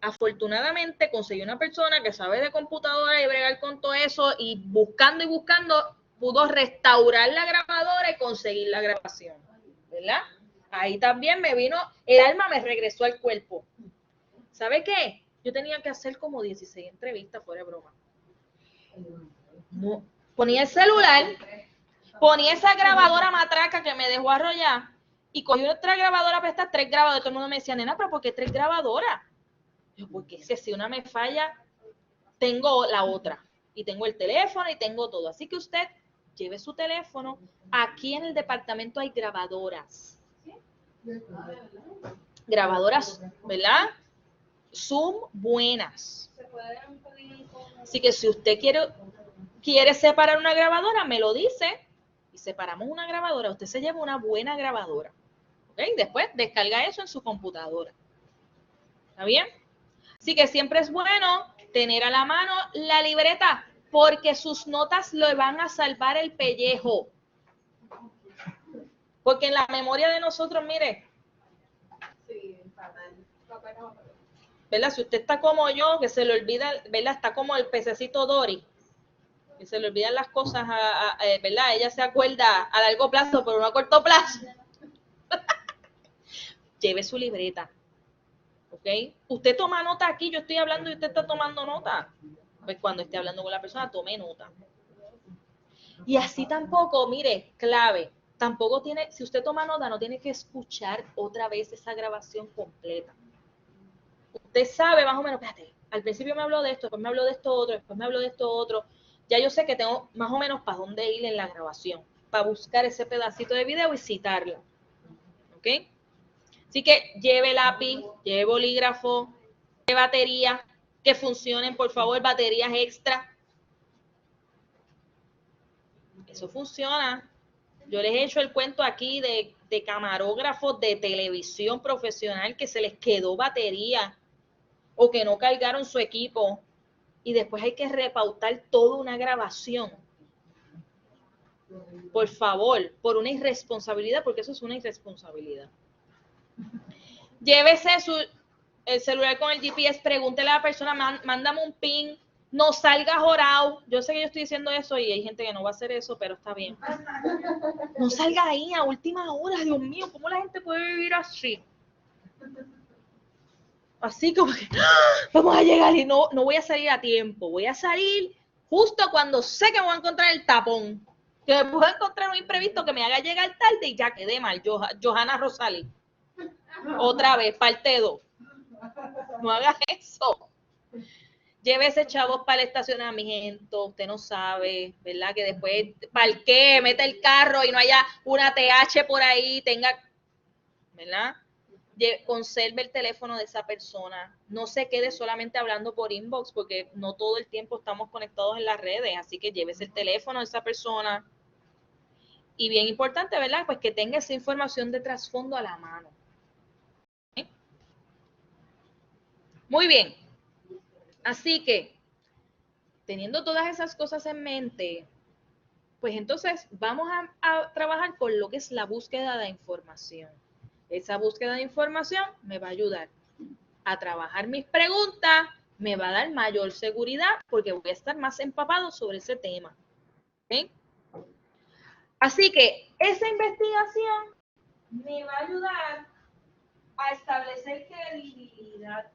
afortunadamente conseguí una persona que sabe de computadora y bregar con todo eso y buscando pudo restaurar la grabadora y conseguir la grabación, ¿verdad? Ahí también me vino, el alma me regresó al cuerpo. ¿Sabe qué? Yo tenía que hacer como 16 entrevistas, fuera de broma. No, ponía el celular, ponía esa grabadora matraca que me dejó arrollar y cogí otra grabadora para estas 3 grabadoras. Todo el mundo me decía, nena, ¿pero por qué 3 grabadoras? Yo, porque si una me falla, tengo la otra. Y tengo el teléfono y tengo todo. Así que usted lleve su teléfono. Aquí en el departamento hay grabadoras. Grabadoras, ¿verdad? Zoom buenas. Se pueden pedir con... Así que si usted quiere separar una grabadora, me lo dice y separamos una grabadora. Usted se lleva una buena grabadora. ¿Ok? Después descarga eso en su computadora. ¿Está bien? Así que siempre es bueno tener a la mano la libreta porque sus notas le van a salvar el pellejo. Porque en la memoria de nosotros, mire, Sí, fatal. ¿verdad? Si usted está como yo, que se le olvida, ¿verdad? Está como el pececito Dory, que se le olvidan las cosas, ¿verdad? Ella se acuerda a largo plazo, pero no a corto plazo. Lleve su libreta, ¿ok? Usted toma nota aquí, yo estoy hablando y usted está tomando nota. Pues cuando esté hablando con la persona, tome nota. Y así tampoco, mire, clave, tampoco tiene, si usted toma nota, no tiene que escuchar otra vez esa grabación completa. Usted sabe más o menos, espérate, al principio me habló de esto, después me habló de esto otro, después me habló de esto otro. Ya yo sé que tengo más o menos para dónde ir en la grabación, para buscar ese pedacito de video y citarla. ¿Ok? Así que lleve lápiz, lleve bolígrafo, lleve batería, que funcionen, por favor, baterías extra. Eso funciona. Yo les he hecho el cuento aquí de camarógrafos de televisión profesional que se les quedó batería o que no cargaron su equipo y después hay que repautar toda una grabación. Por favor, por una irresponsabilidad, porque eso es una irresponsabilidad. Llévese el celular con el GPS, pregúntele a la persona, mándame un pin, no salga jorado. Yo sé que yo estoy diciendo eso y hay gente que no va a hacer eso, pero está bien. No salga ahí a última hora, Dios mío, ¿cómo la gente puede vivir así? Así como que vamos a llegar y no voy a salir a tiempo, voy a salir justo cuando sé que me voy a encontrar el tapón, que me puedo encontrar un imprevisto que me haga llegar tarde y ya quedé mal. Johanna Rosali, otra vez, parte 2. No hagas eso. Llévese chavos para el estacionamiento, usted no sabe, ¿verdad? Que después parquee, mete el carro y no haya una TH por ahí, tenga, ¿verdad? Conserve el teléfono de esa persona, no se quede solamente hablando por inbox porque no todo el tiempo estamos conectados en las redes, así que llévese el teléfono de esa persona y bien importante, ¿verdad? Pues que tenga esa información de trasfondo a la mano. ¿Sí? Muy bien, así que teniendo todas esas cosas en mente, pues entonces vamos a trabajar con lo que es la búsqueda de información. Esa búsqueda de información me va a ayudar a trabajar mis preguntas, me va a dar mayor seguridad porque voy a estar más empapado sobre ese tema. ¿Okay? Así que esa investigación me va a ayudar a establecer credibilidad.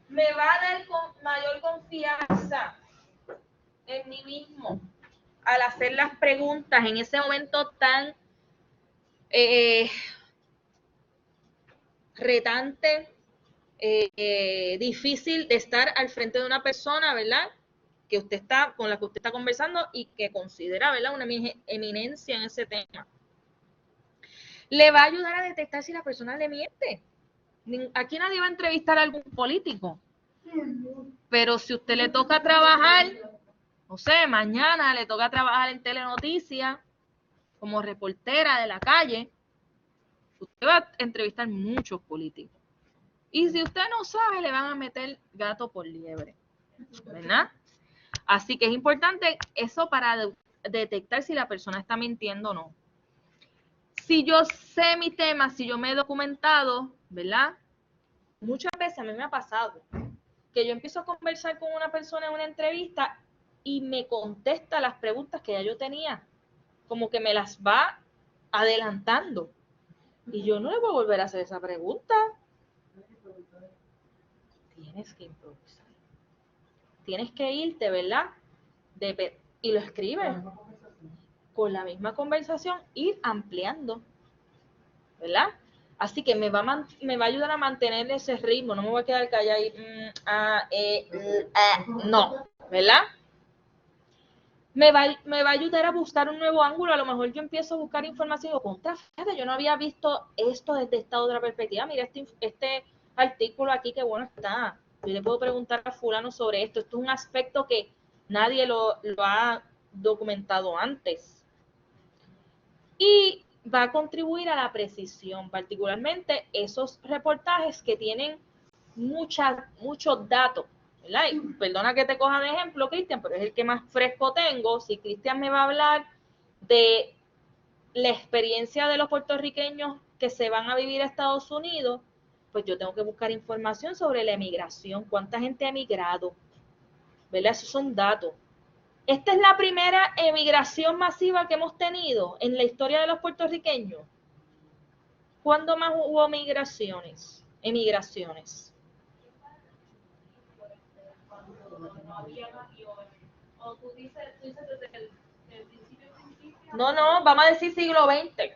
Me va a dar mayor confianza en mí mismo al hacer las preguntas en ese momento tan retante, difícil de estar al frente de una persona, ¿verdad? Que usted está, con la que usted está conversando y que considera, ¿verdad? Una eminencia en ese tema. Le va a ayudar a detectar si la persona le miente. Aquí nadie va a entrevistar a algún político. Pero si usted le toca trabajar, no sé, mañana le toca trabajar en Telenoticias como reportera de la calle, usted va a entrevistar muchos políticos. Y si usted no sabe, le van a meter gato por liebre, ¿verdad? Así que es importante eso para detectar si la persona está mintiendo o no. Si yo sé mi tema, si yo me he documentado, ¿verdad? muchas veces a mí me ha pasado que yo empiezo a conversar con una persona en una entrevista y me contesta las preguntas que ya yo tenía, como que me las va adelantando. Y yo no le voy a volver a hacer esa pregunta. Tienes que improvisar. Tienes que irte, ¿verdad? Y lo escribes. Con la misma conversación, ir ampliando, ¿verdad? Así que me va a ayudar a mantener ese ritmo, no me voy a quedar callada y no, ¿verdad? Me va a ayudar a buscar un nuevo ángulo, a lo mejor yo empiezo a buscar información y digo, contra, fíjate, yo no había visto esto desde esta otra perspectiva, mira este artículo aquí, qué bueno está, yo le puedo preguntar a fulano sobre esto es un aspecto que nadie lo ha documentado antes. Y va a contribuir a la precisión, particularmente esos reportajes que tienen muchos datos, ¿verdad? Y perdona que te coja de ejemplo, Cristian, pero es el que más fresco tengo. Si Cristian me va a hablar de la experiencia de los puertorriqueños que se van a vivir a Estados Unidos, pues yo tengo que buscar información sobre la emigración, cuánta gente ha emigrado, ¿verdad? Esos son datos. Esta es la primera emigración masiva que hemos tenido en la historia de los puertorriqueños. ¿Cuándo más hubo emigraciones? O tú dices desde el principio. No, vamos a decir siglo XX.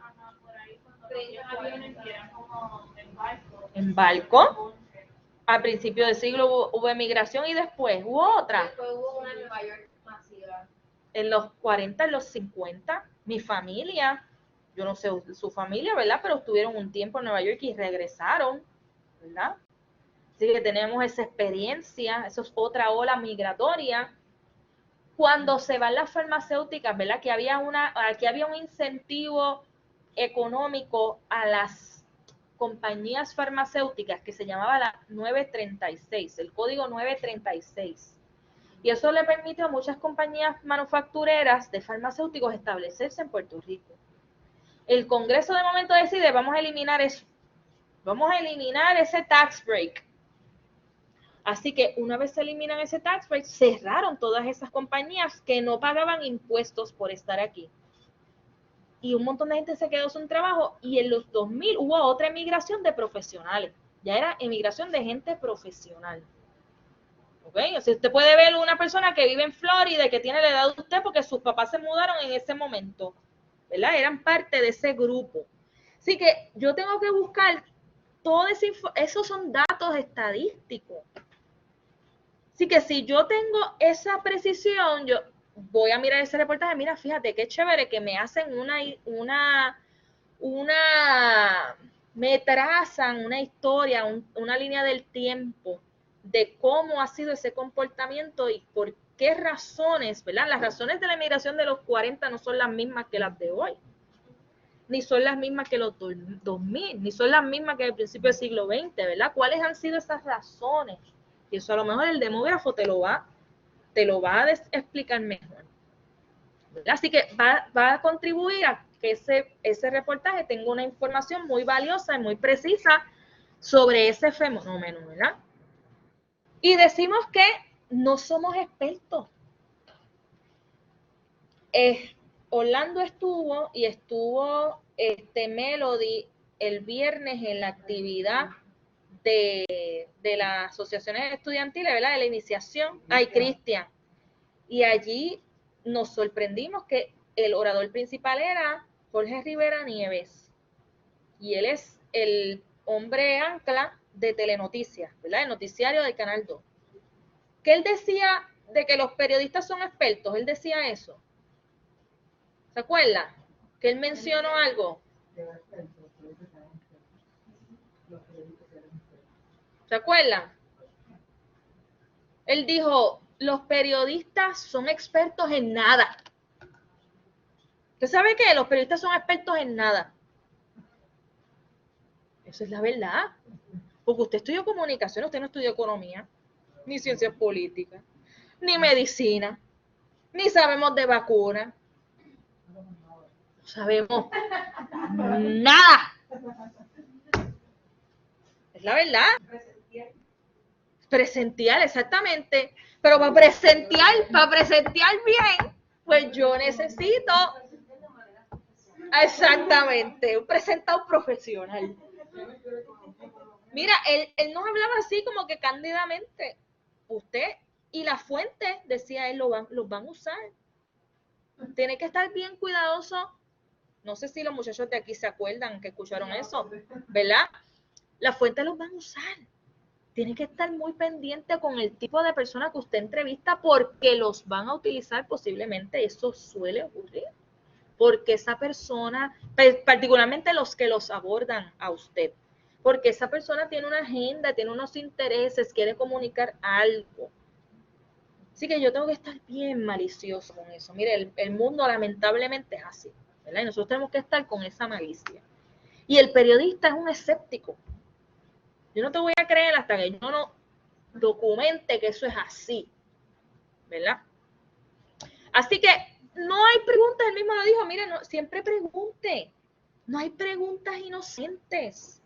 Ajá, por ahí cuando había aviones que eran como en barco. ¿En barco? Al principio del siglo hubo emigración y después hubo otra. Después hubo una en Nueva York masiva. En los 40, en los 50, mi familia, yo no sé su familia, ¿verdad? Pero estuvieron un tiempo en Nueva York y regresaron, ¿verdad? Así que tenemos esa experiencia, eso es otra ola migratoria. Cuando se van las farmacéuticas, ¿verdad? Que aquí había un incentivo económico a las compañías farmacéuticas que se llamaba la 936, el código 936. Y eso le permitió a muchas compañías manufactureras de farmacéuticos establecerse en Puerto Rico. El Congreso de momento decide, vamos a eliminar eso. Vamos a eliminar ese tax break. Así que una vez se eliminan ese tax break, cerraron todas esas compañías que no pagaban impuestos por estar aquí. Y un montón de gente se quedó sin trabajo y en los 2000 hubo otra emigración de profesionales. Ya era emigración de gente profesional. ¿Okay? O sea, usted puede ver una persona que vive en Florida y que tiene la edad de usted porque sus papás se mudaron en ese momento, ¿verdad? Eran parte de ese grupo. Así que yo tengo que buscar todo esos son datos estadísticos. Así que si yo tengo esa precisión, yo voy a mirar ese reportaje, mira, fíjate qué chévere que me hacen me trazan una historia, una línea del tiempo de cómo ha sido ese comportamiento y por qué razones, ¿verdad? Las razones de la emigración de los 40 no son las mismas que las de hoy, ni son las mismas que los 2000, ni son las mismas que el principio del siglo XX, ¿verdad? ¿Cuáles han sido esas razones? Y eso a lo mejor el demógrafo te lo va a explicar mejor, ¿verdad? Así que va a contribuir a que ese reportaje tenga una información muy valiosa y muy precisa sobre ese fenómeno, ¿verdad? Y decimos que no somos expertos. Orlando estuvo Melody el viernes en la actividad de las asociaciones estudiantiles, ¿verdad? De la iniciación. Cristian. Y allí nos sorprendimos que el orador principal era Jorge Rivera Nieves. Y él es el hombre ancla de Telenoticias, ¿verdad? El noticiario del Canal 2. Que él decía de que los periodistas son expertos, él decía eso. ¿Se acuerda? Que él mencionó algo. ¿Se acuerdan? Él dijo, los periodistas son expertos en nada. ¿Usted sabe qué? Los periodistas son expertos en nada. Eso es la verdad. Porque usted estudió comunicación, usted no estudió economía, ni ciencias políticas, ni medicina, ni sabemos de vacunas. No sabemos nada. Es la verdad. Presencial, exactamente. Pero para presenciar bien, pues yo necesito exactamente un presentador profesional. Mira, él nos hablaba así como que cándidamente. Usted y la fuente, decía él, los van a usar. Tiene que estar bien cuidadoso. No sé si los muchachos de aquí se acuerdan que escucharon eso, ¿verdad? La fuente los van a usar. Tiene que estar muy pendiente con el tipo de persona que usted entrevista porque los van a utilizar posiblemente. Eso suele ocurrir. Porque esa persona, particularmente los que los abordan a usted, porque esa persona tiene una agenda, tiene unos intereses, quiere comunicar algo. Así que yo tengo que estar bien malicioso con eso. Mire, el mundo lamentablemente es así, ¿verdad? Y nosotros tenemos que estar con esa malicia. Y el periodista es un escéptico. Yo no te voy a creer hasta que yo no documente que eso es así, ¿verdad? Así que no hay preguntas, él mismo lo dijo, mire, no, siempre pregunte. No hay preguntas inocentes.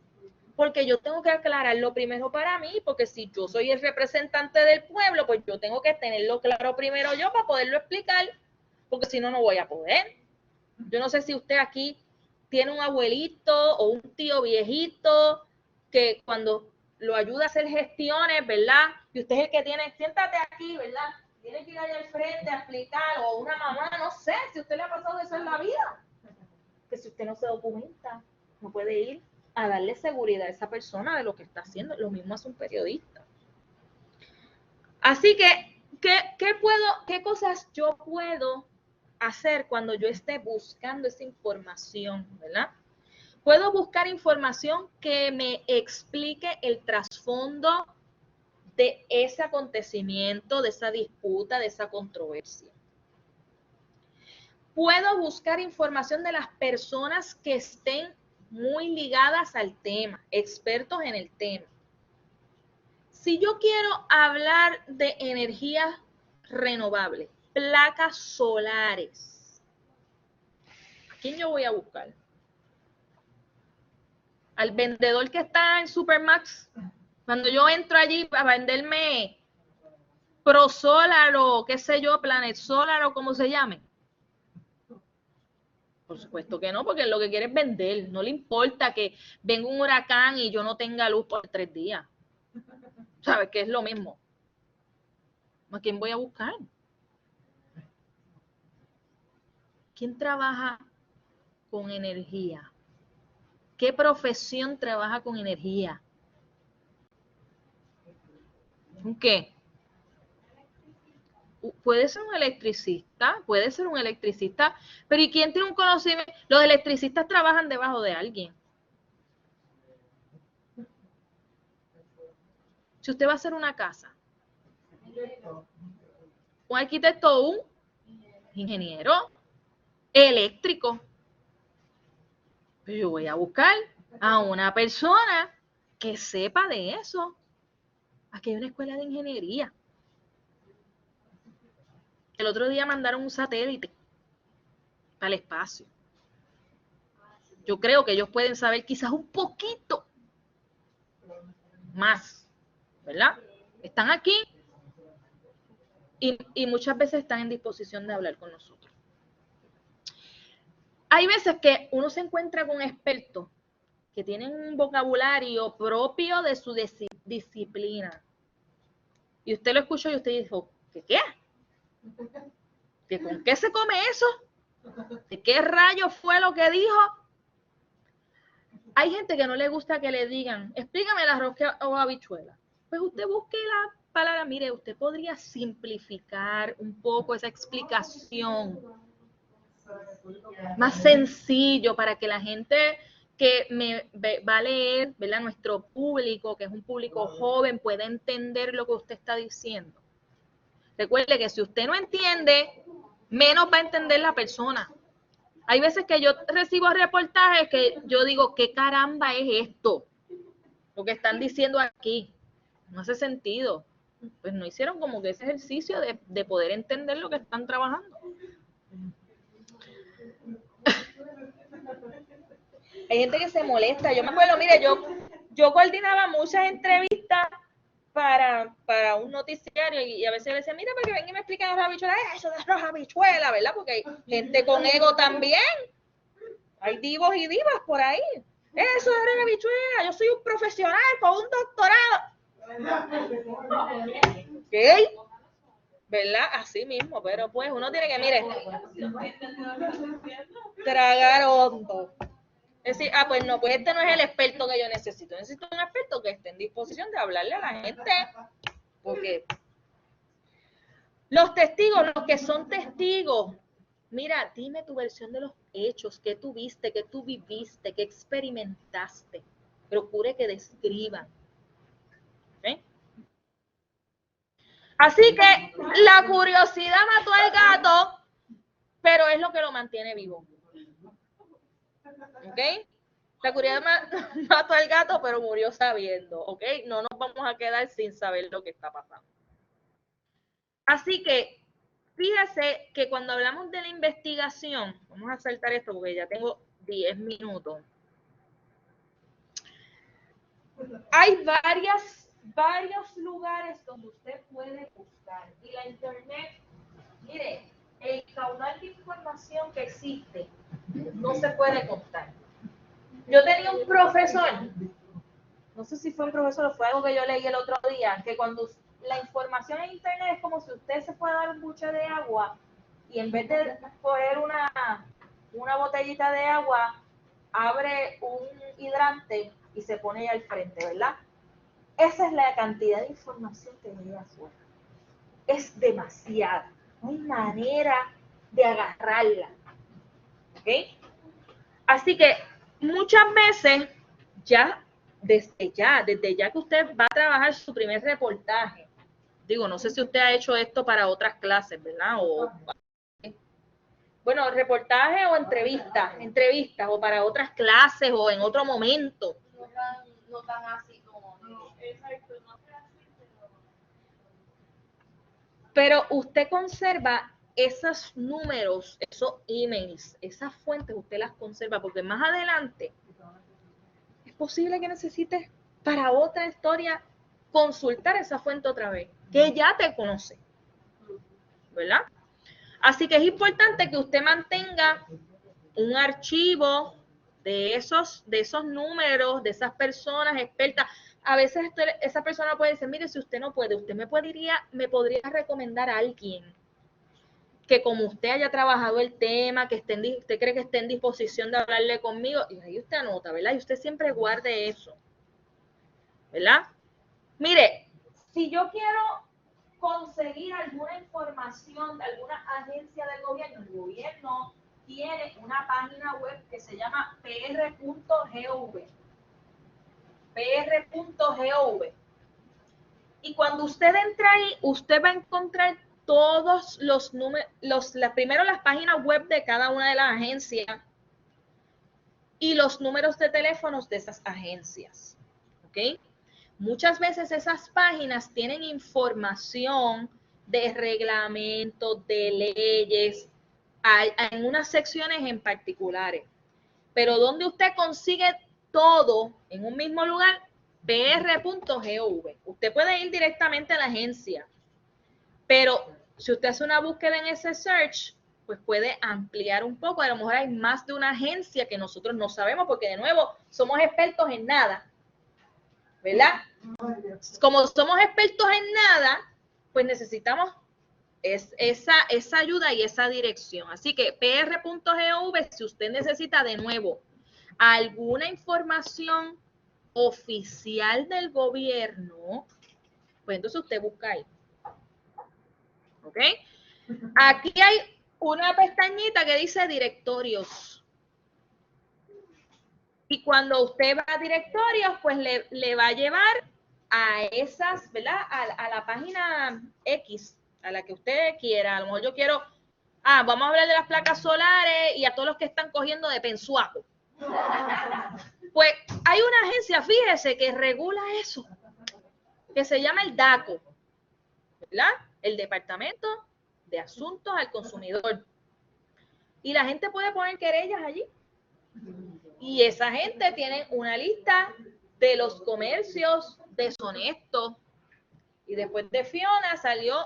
Porque yo tengo que aclararlo primero para mí, porque si yo soy el representante del pueblo, pues yo tengo que tenerlo claro primero yo para poderlo explicar, porque si no, no voy a poder. Yo no sé si usted aquí tiene un abuelito o un tío viejito que cuando lo ayuda a hacer gestiones, ¿verdad? Y usted es el que tiene, siéntate aquí, ¿verdad? Tiene que ir allá al frente a explicar, o una mamá, no sé, si a usted le ha pasado eso en la vida. Que si usted no se documenta, no puede ir a darle seguridad a esa persona de lo que está haciendo. Lo mismo hace un periodista. Así que, ¿qué cosas yo puedo hacer cuando yo esté buscando esa información, ¿verdad? Puedo buscar información que me explique el trasfondo de ese acontecimiento, de esa disputa, de esa controversia. Puedo buscar información de las personas que estén muy ligadas al tema, expertos en el tema. Si yo quiero hablar de energías renovables, placas solares, ¿a quién yo voy a buscar? Al vendedor que está en Supermax. Cuando yo entro allí para venderme ProSolar o qué sé yo, Planet Solar o como se llame. Por supuesto que no, porque lo que quiere es vender. No le importa que venga un huracán y yo no tenga luz por 3 días. ¿Sabes? Que es lo mismo. ¿A quién voy a buscar? ¿Quién trabaja con energía? ¿Qué profesión trabaja con energía? ¿Un qué? Puede ser un electricista, pero ¿y quién tiene un conocimiento? Los electricistas trabajan debajo de alguien. Si usted va a hacer una casa, un arquitecto o un ingeniero eléctrico, pues yo voy a buscar a una persona que sepa de eso. Aquí hay una escuela de ingeniería. El otro día mandaron un satélite para el espacio. Yo creo que ellos pueden saber quizás un poquito más, ¿verdad? Están aquí y muchas veces están en disposición de hablar con nosotros. Hay veces que uno se encuentra con expertos que tienen un vocabulario propio de su disciplina. Y usted lo escuchó y usted dijo, ¿qué? ¿Con qué se come eso? ¿De qué rayos fue lo que dijo? Hay gente que no le gusta que le digan, explícame el arroz o habichuela. Pues usted busque la palabra, mire, usted podría simplificar un poco esa explicación. Más sencillo para que la gente que me va a leer, ¿verdad? Nuestro público, que es un público joven, pueda entender lo que usted está diciendo. Recuerde que si usted no entiende, menos va a entender la persona. Hay veces que yo recibo reportajes que yo digo, ¿qué caramba es esto? Lo que están diciendo aquí. No hace sentido. Pues no hicieron como que ese ejercicio de poder entender lo que están trabajando. Hay gente que se molesta. Yo me acuerdo, mire, yo coordinaba muchas entrevistas para un noticiario y a veces le decía, mira, para que venga y me expliquen las habichuelas, eso de las habichuelas, ¿verdad? Porque hay gente con ego también. Hay divos y divas por ahí. Eso de las habichuelas, yo soy un profesional con un doctorado. ¿Qué? ¿Verdad? Así mismo, pero pues uno tiene que, mire, tragar hondo. Es decir, pues no, pues este no es el experto que yo necesito. Necesito un experto que esté en disposición de hablarle a la gente. Porque los testigos, los que son testigos, mira, dime tu versión de los hechos, qué tú viste, qué tú viviste, qué experimentaste. Procure que describan. ¿Okay? Así que la curiosidad mató al gato, pero es lo que lo mantiene vivo. ¿Ok? La curiosidad mató al gato, pero murió sabiendo. ¿Ok? No nos vamos a quedar sin saber lo que está pasando. Así que, fíjese que cuando hablamos de la investigación, vamos a saltar esto porque ya tengo 10 minutos. Hay varios lugares donde usted puede buscar. Y la internet, mire, el caudal de información que existe no se puede contar. Yo tenía un profesor, no sé si fue un profesor o fue algo que yo leí el otro día, que cuando la información en internet es como si usted se fuera a dar un buche de agua y en vez de coger una botellita de agua, abre un hidrante y se pone ahí al frente, ¿verdad? Esa es la cantidad de información que llega afuera. Es demasiada. No hay manera de agarrarla. ¿Ok? Así que muchas veces, desde ya que usted va a trabajar su primer reportaje, digo, no sé si usted ha hecho esto para otras clases, ¿verdad? Bueno, reportaje o entrevistas o para otras clases o en otro momento. No tan así como... Exacto, no sea así, Pero usted conserva esos números, esos emails, esas fuentes, usted las conserva porque más adelante es posible que necesites para otra historia consultar esa fuente otra vez, que ya te conoce, ¿verdad? Así que es importante que usted mantenga un archivo de esos números, de esas personas expertas. A veces esa persona puede decir, mire, si usted no puede, usted me podría recomendar a alguien que como usted haya trabajado el tema, que usted cree que esté en disposición de hablarle conmigo, y ahí usted anota, ¿verdad? Y usted siempre guarde eso, ¿verdad? Mire, si yo quiero conseguir alguna información de alguna agencia del gobierno, el gobierno tiene una página web que se llama pr.gov. pr.gov. Y cuando usted entra ahí, usted va a encontrar todos los números, primero las páginas web de cada una de las agencias y los números de teléfonos de esas agencias. ¿Ok? Muchas veces esas páginas tienen información de reglamentos, de leyes, en unas secciones en particulares. Pero donde usted consigue todo en un mismo lugar, pr.gov. Usted puede ir directamente a la agencia, pero si usted hace una búsqueda en ese search, pues puede ampliar un poco. A lo mejor hay más de una agencia que nosotros no sabemos, porque de nuevo, somos expertos en nada, ¿verdad? Como somos expertos en nada, pues necesitamos esa ayuda y esa dirección. Así que pr.gov, si usted necesita de nuevo alguna información oficial del gobierno, pues entonces usted busca ahí. ¿Ok? Aquí hay una pestañita que dice directorios. Y cuando usted va a directorios, pues le va a llevar a esas, ¿verdad? A la página X, a la que usted quiera. A lo mejor yo quiero, vamos a hablar de las placas solares y a todos los que están cogiendo de pensuaco. Pues hay una agencia, fíjese, que regula eso, que se llama el DACO, ¿verdad? El Departamento de Asuntos al Consumidor. Y la gente puede poner querellas allí. Y esa gente tiene una lista de los comercios deshonestos. Y después de Fiona salió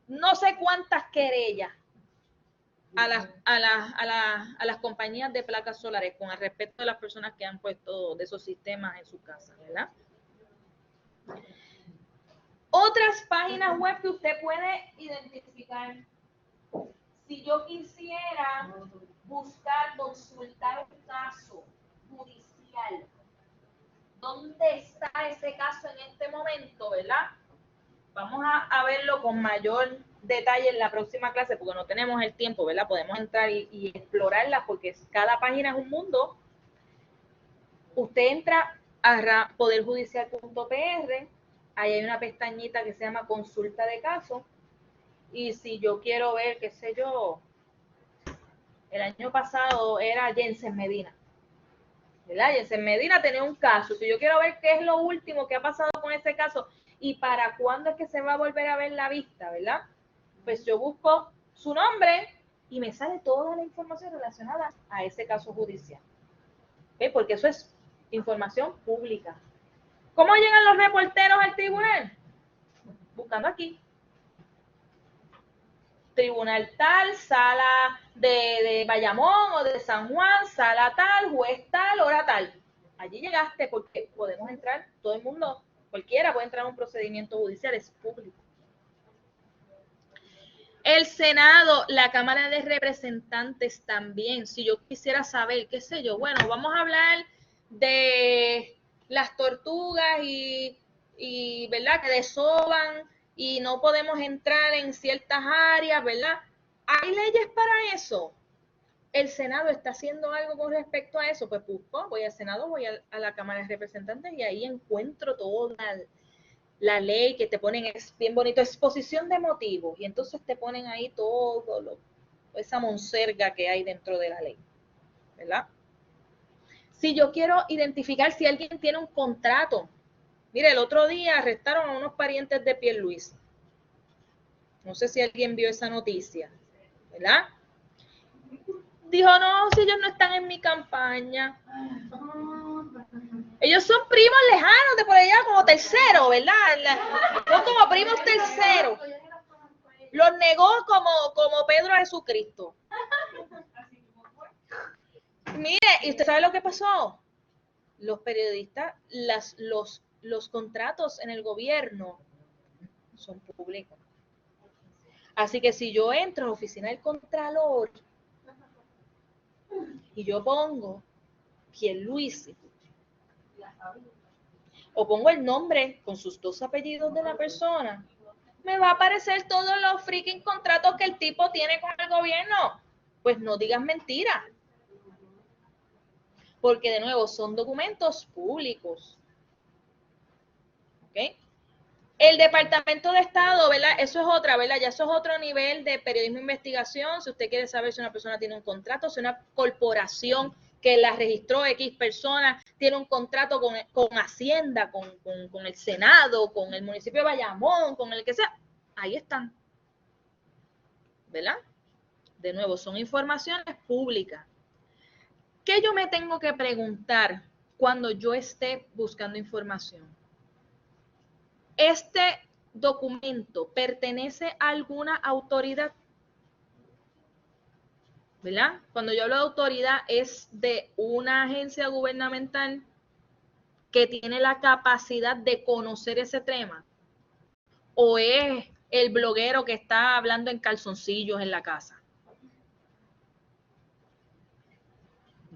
no sé cuántas querellas a las compañías de placas solares con el respeto de las personas que han puesto de esos sistemas en su casa, ¿verdad? Otras páginas web que usted puede identificar. Si yo quisiera buscar, consultar un caso judicial, ¿dónde está ese caso en este momento, verdad? Vamos a verlo con mayor detalle en la próxima clase porque no tenemos el tiempo, ¿verdad? Podemos entrar y explorarla porque cada página es un mundo. Usted entra a poderjudicial.pr, ahí hay una pestañita que se llama consulta de caso, y si yo quiero ver, qué sé yo, el año pasado era Jensen Medina, ¿verdad? Jensen Medina tenía un caso, si yo quiero ver qué es lo último que ha pasado con ese caso y para cuándo es que se va a volver a ver la vista, ¿verdad? Pues yo busco su nombre y me sale toda la información relacionada a ese caso judicial. ¿Okay? Porque eso es información pública. ¿Cómo llegan los reporteros al tribunal? Buscando aquí. Tribunal tal, sala de Bayamón o de San Juan, sala tal, juez tal, hora tal. Allí llegaste porque podemos entrar, todo el mundo, cualquiera puede entrar a un procedimiento judicial, es público. El Senado, la Cámara de Representantes también, si yo quisiera saber, qué sé yo, bueno, vamos a hablar de las tortugas y ¿verdad? Que desoban y no podemos entrar en ciertas áreas, ¿verdad? ¿Hay leyes para eso? ¿El Senado está haciendo algo con respecto a eso? Pues busco, voy al Senado, voy a la Cámara de Representantes y ahí encuentro toda la ley que te ponen, es bien bonito, exposición de motivos, y entonces te ponen ahí todo esa monserga que hay dentro de la ley, ¿verdad? Si yo quiero identificar si alguien tiene un contrato, mire, el otro día arrestaron a unos parientes de Pierluisi. No sé si alguien vio esa noticia, ¿verdad? Dijo, no, si ellos no están en mi campaña. Ellos son primos lejanos de por allá, como terceros, ¿verdad? Son como primos terceros. Los negó como Pedro a Jesucristo. Mire, ¿y usted sabe lo que pasó? Los periodistas, los contratos en el gobierno son públicos. Así que si yo entro a la oficina del Contralor y yo pongo Pierluisi, o pongo el nombre con sus dos apellidos de la persona, me va a aparecer todos los freaking contratos que el tipo tiene con el gobierno. Pues no digas mentiras. Porque de nuevo son documentos públicos. ¿Ok? El Departamento de Estado, ¿verdad? Eso es otra, ¿verdad? Ya eso es otro nivel de periodismo de investigación. Si usted quiere saber si una persona tiene un contrato, si una corporación que la registró X personas tiene un contrato con Hacienda, con el Senado, con el municipio de Bayamón, con el que sea, ahí están, ¿verdad? De nuevo, son informaciones públicas. ¿Qué yo me tengo que preguntar cuando yo esté buscando información? ¿Este documento pertenece a alguna autoridad? ¿Verdad? Cuando yo hablo de autoridad es de una agencia gubernamental que tiene la capacidad de conocer ese tema, o es el bloguero que está hablando en calzoncillos en la casa.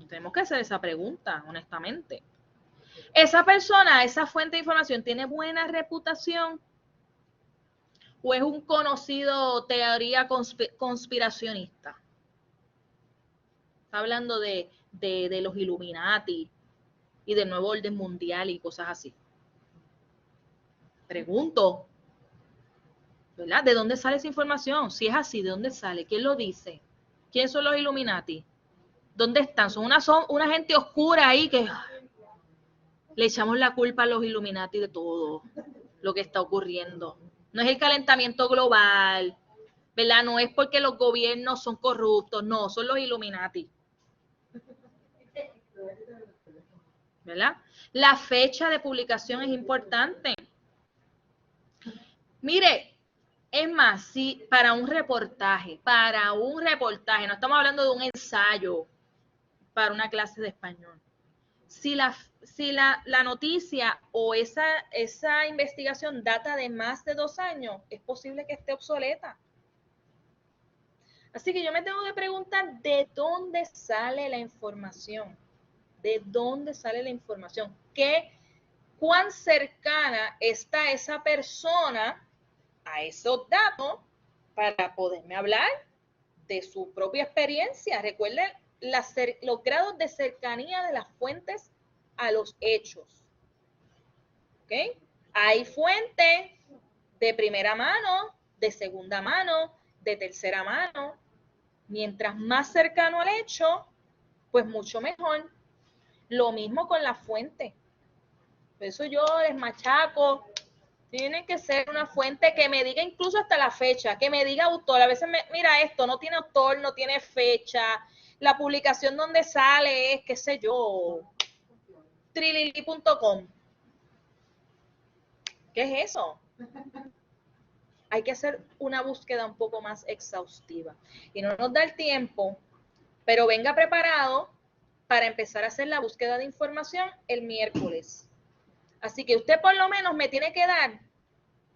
Tenemos que hacer esa pregunta, honestamente. ¿Esa persona, esa fuente de información, tiene buena reputación? ¿O es un conocido teoría conspiracionista? Está hablando de los Illuminati y del nuevo orden mundial y cosas así. Pregunto, ¿verdad? ¿De dónde sale esa información? Si es así, ¿de dónde sale? ¿Quién lo dice? ¿Quiénes son los Illuminati? ¿Dónde están? Son una gente oscura ahí que le echamos la culpa a los Illuminati de todo lo que está ocurriendo. No es el calentamiento global, ¿verdad? No es porque los gobiernos son corruptos, no, son los Illuminati. ¿Verdad? La fecha de publicación es importante. Mire, es más, si para un reportaje, no estamos hablando de un ensayo para una clase de español. Si la noticia o esa investigación data de más de 2 años, es posible que esté obsoleta. Así que yo me tengo que preguntar de dónde sale la información. ¿De dónde sale la información? ¿Cuán cercana está esa persona a esos datos para poderme hablar de su propia experiencia? Recuerden los grados de cercanía de las fuentes a los hechos. ¿Ok? Hay fuentes de primera mano, de segunda mano, de tercera mano. Mientras más cercano al hecho, pues mucho mejor. Lo mismo con la fuente. Por eso yo les machaco. Tiene que ser una fuente que me diga incluso hasta la fecha, que me diga autor. A veces, mira esto, no tiene autor, no tiene fecha. La publicación donde sale es, qué sé yo, trilili.com. ¿Qué es eso? Hay que hacer una búsqueda un poco más exhaustiva. Y no nos da el tiempo, pero venga preparado para empezar a hacer la búsqueda de información el miércoles. Así que usted por lo menos me tiene que dar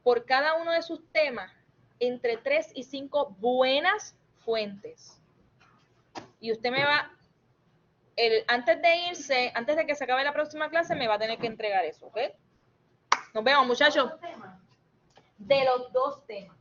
por cada uno de sus temas entre 3 y 5 buenas fuentes. Y usted me va, antes de irse, antes de que se acabe la próxima clase, me va a tener que entregar eso, ¿ok? Nos vemos, muchachos. De los 2 temas.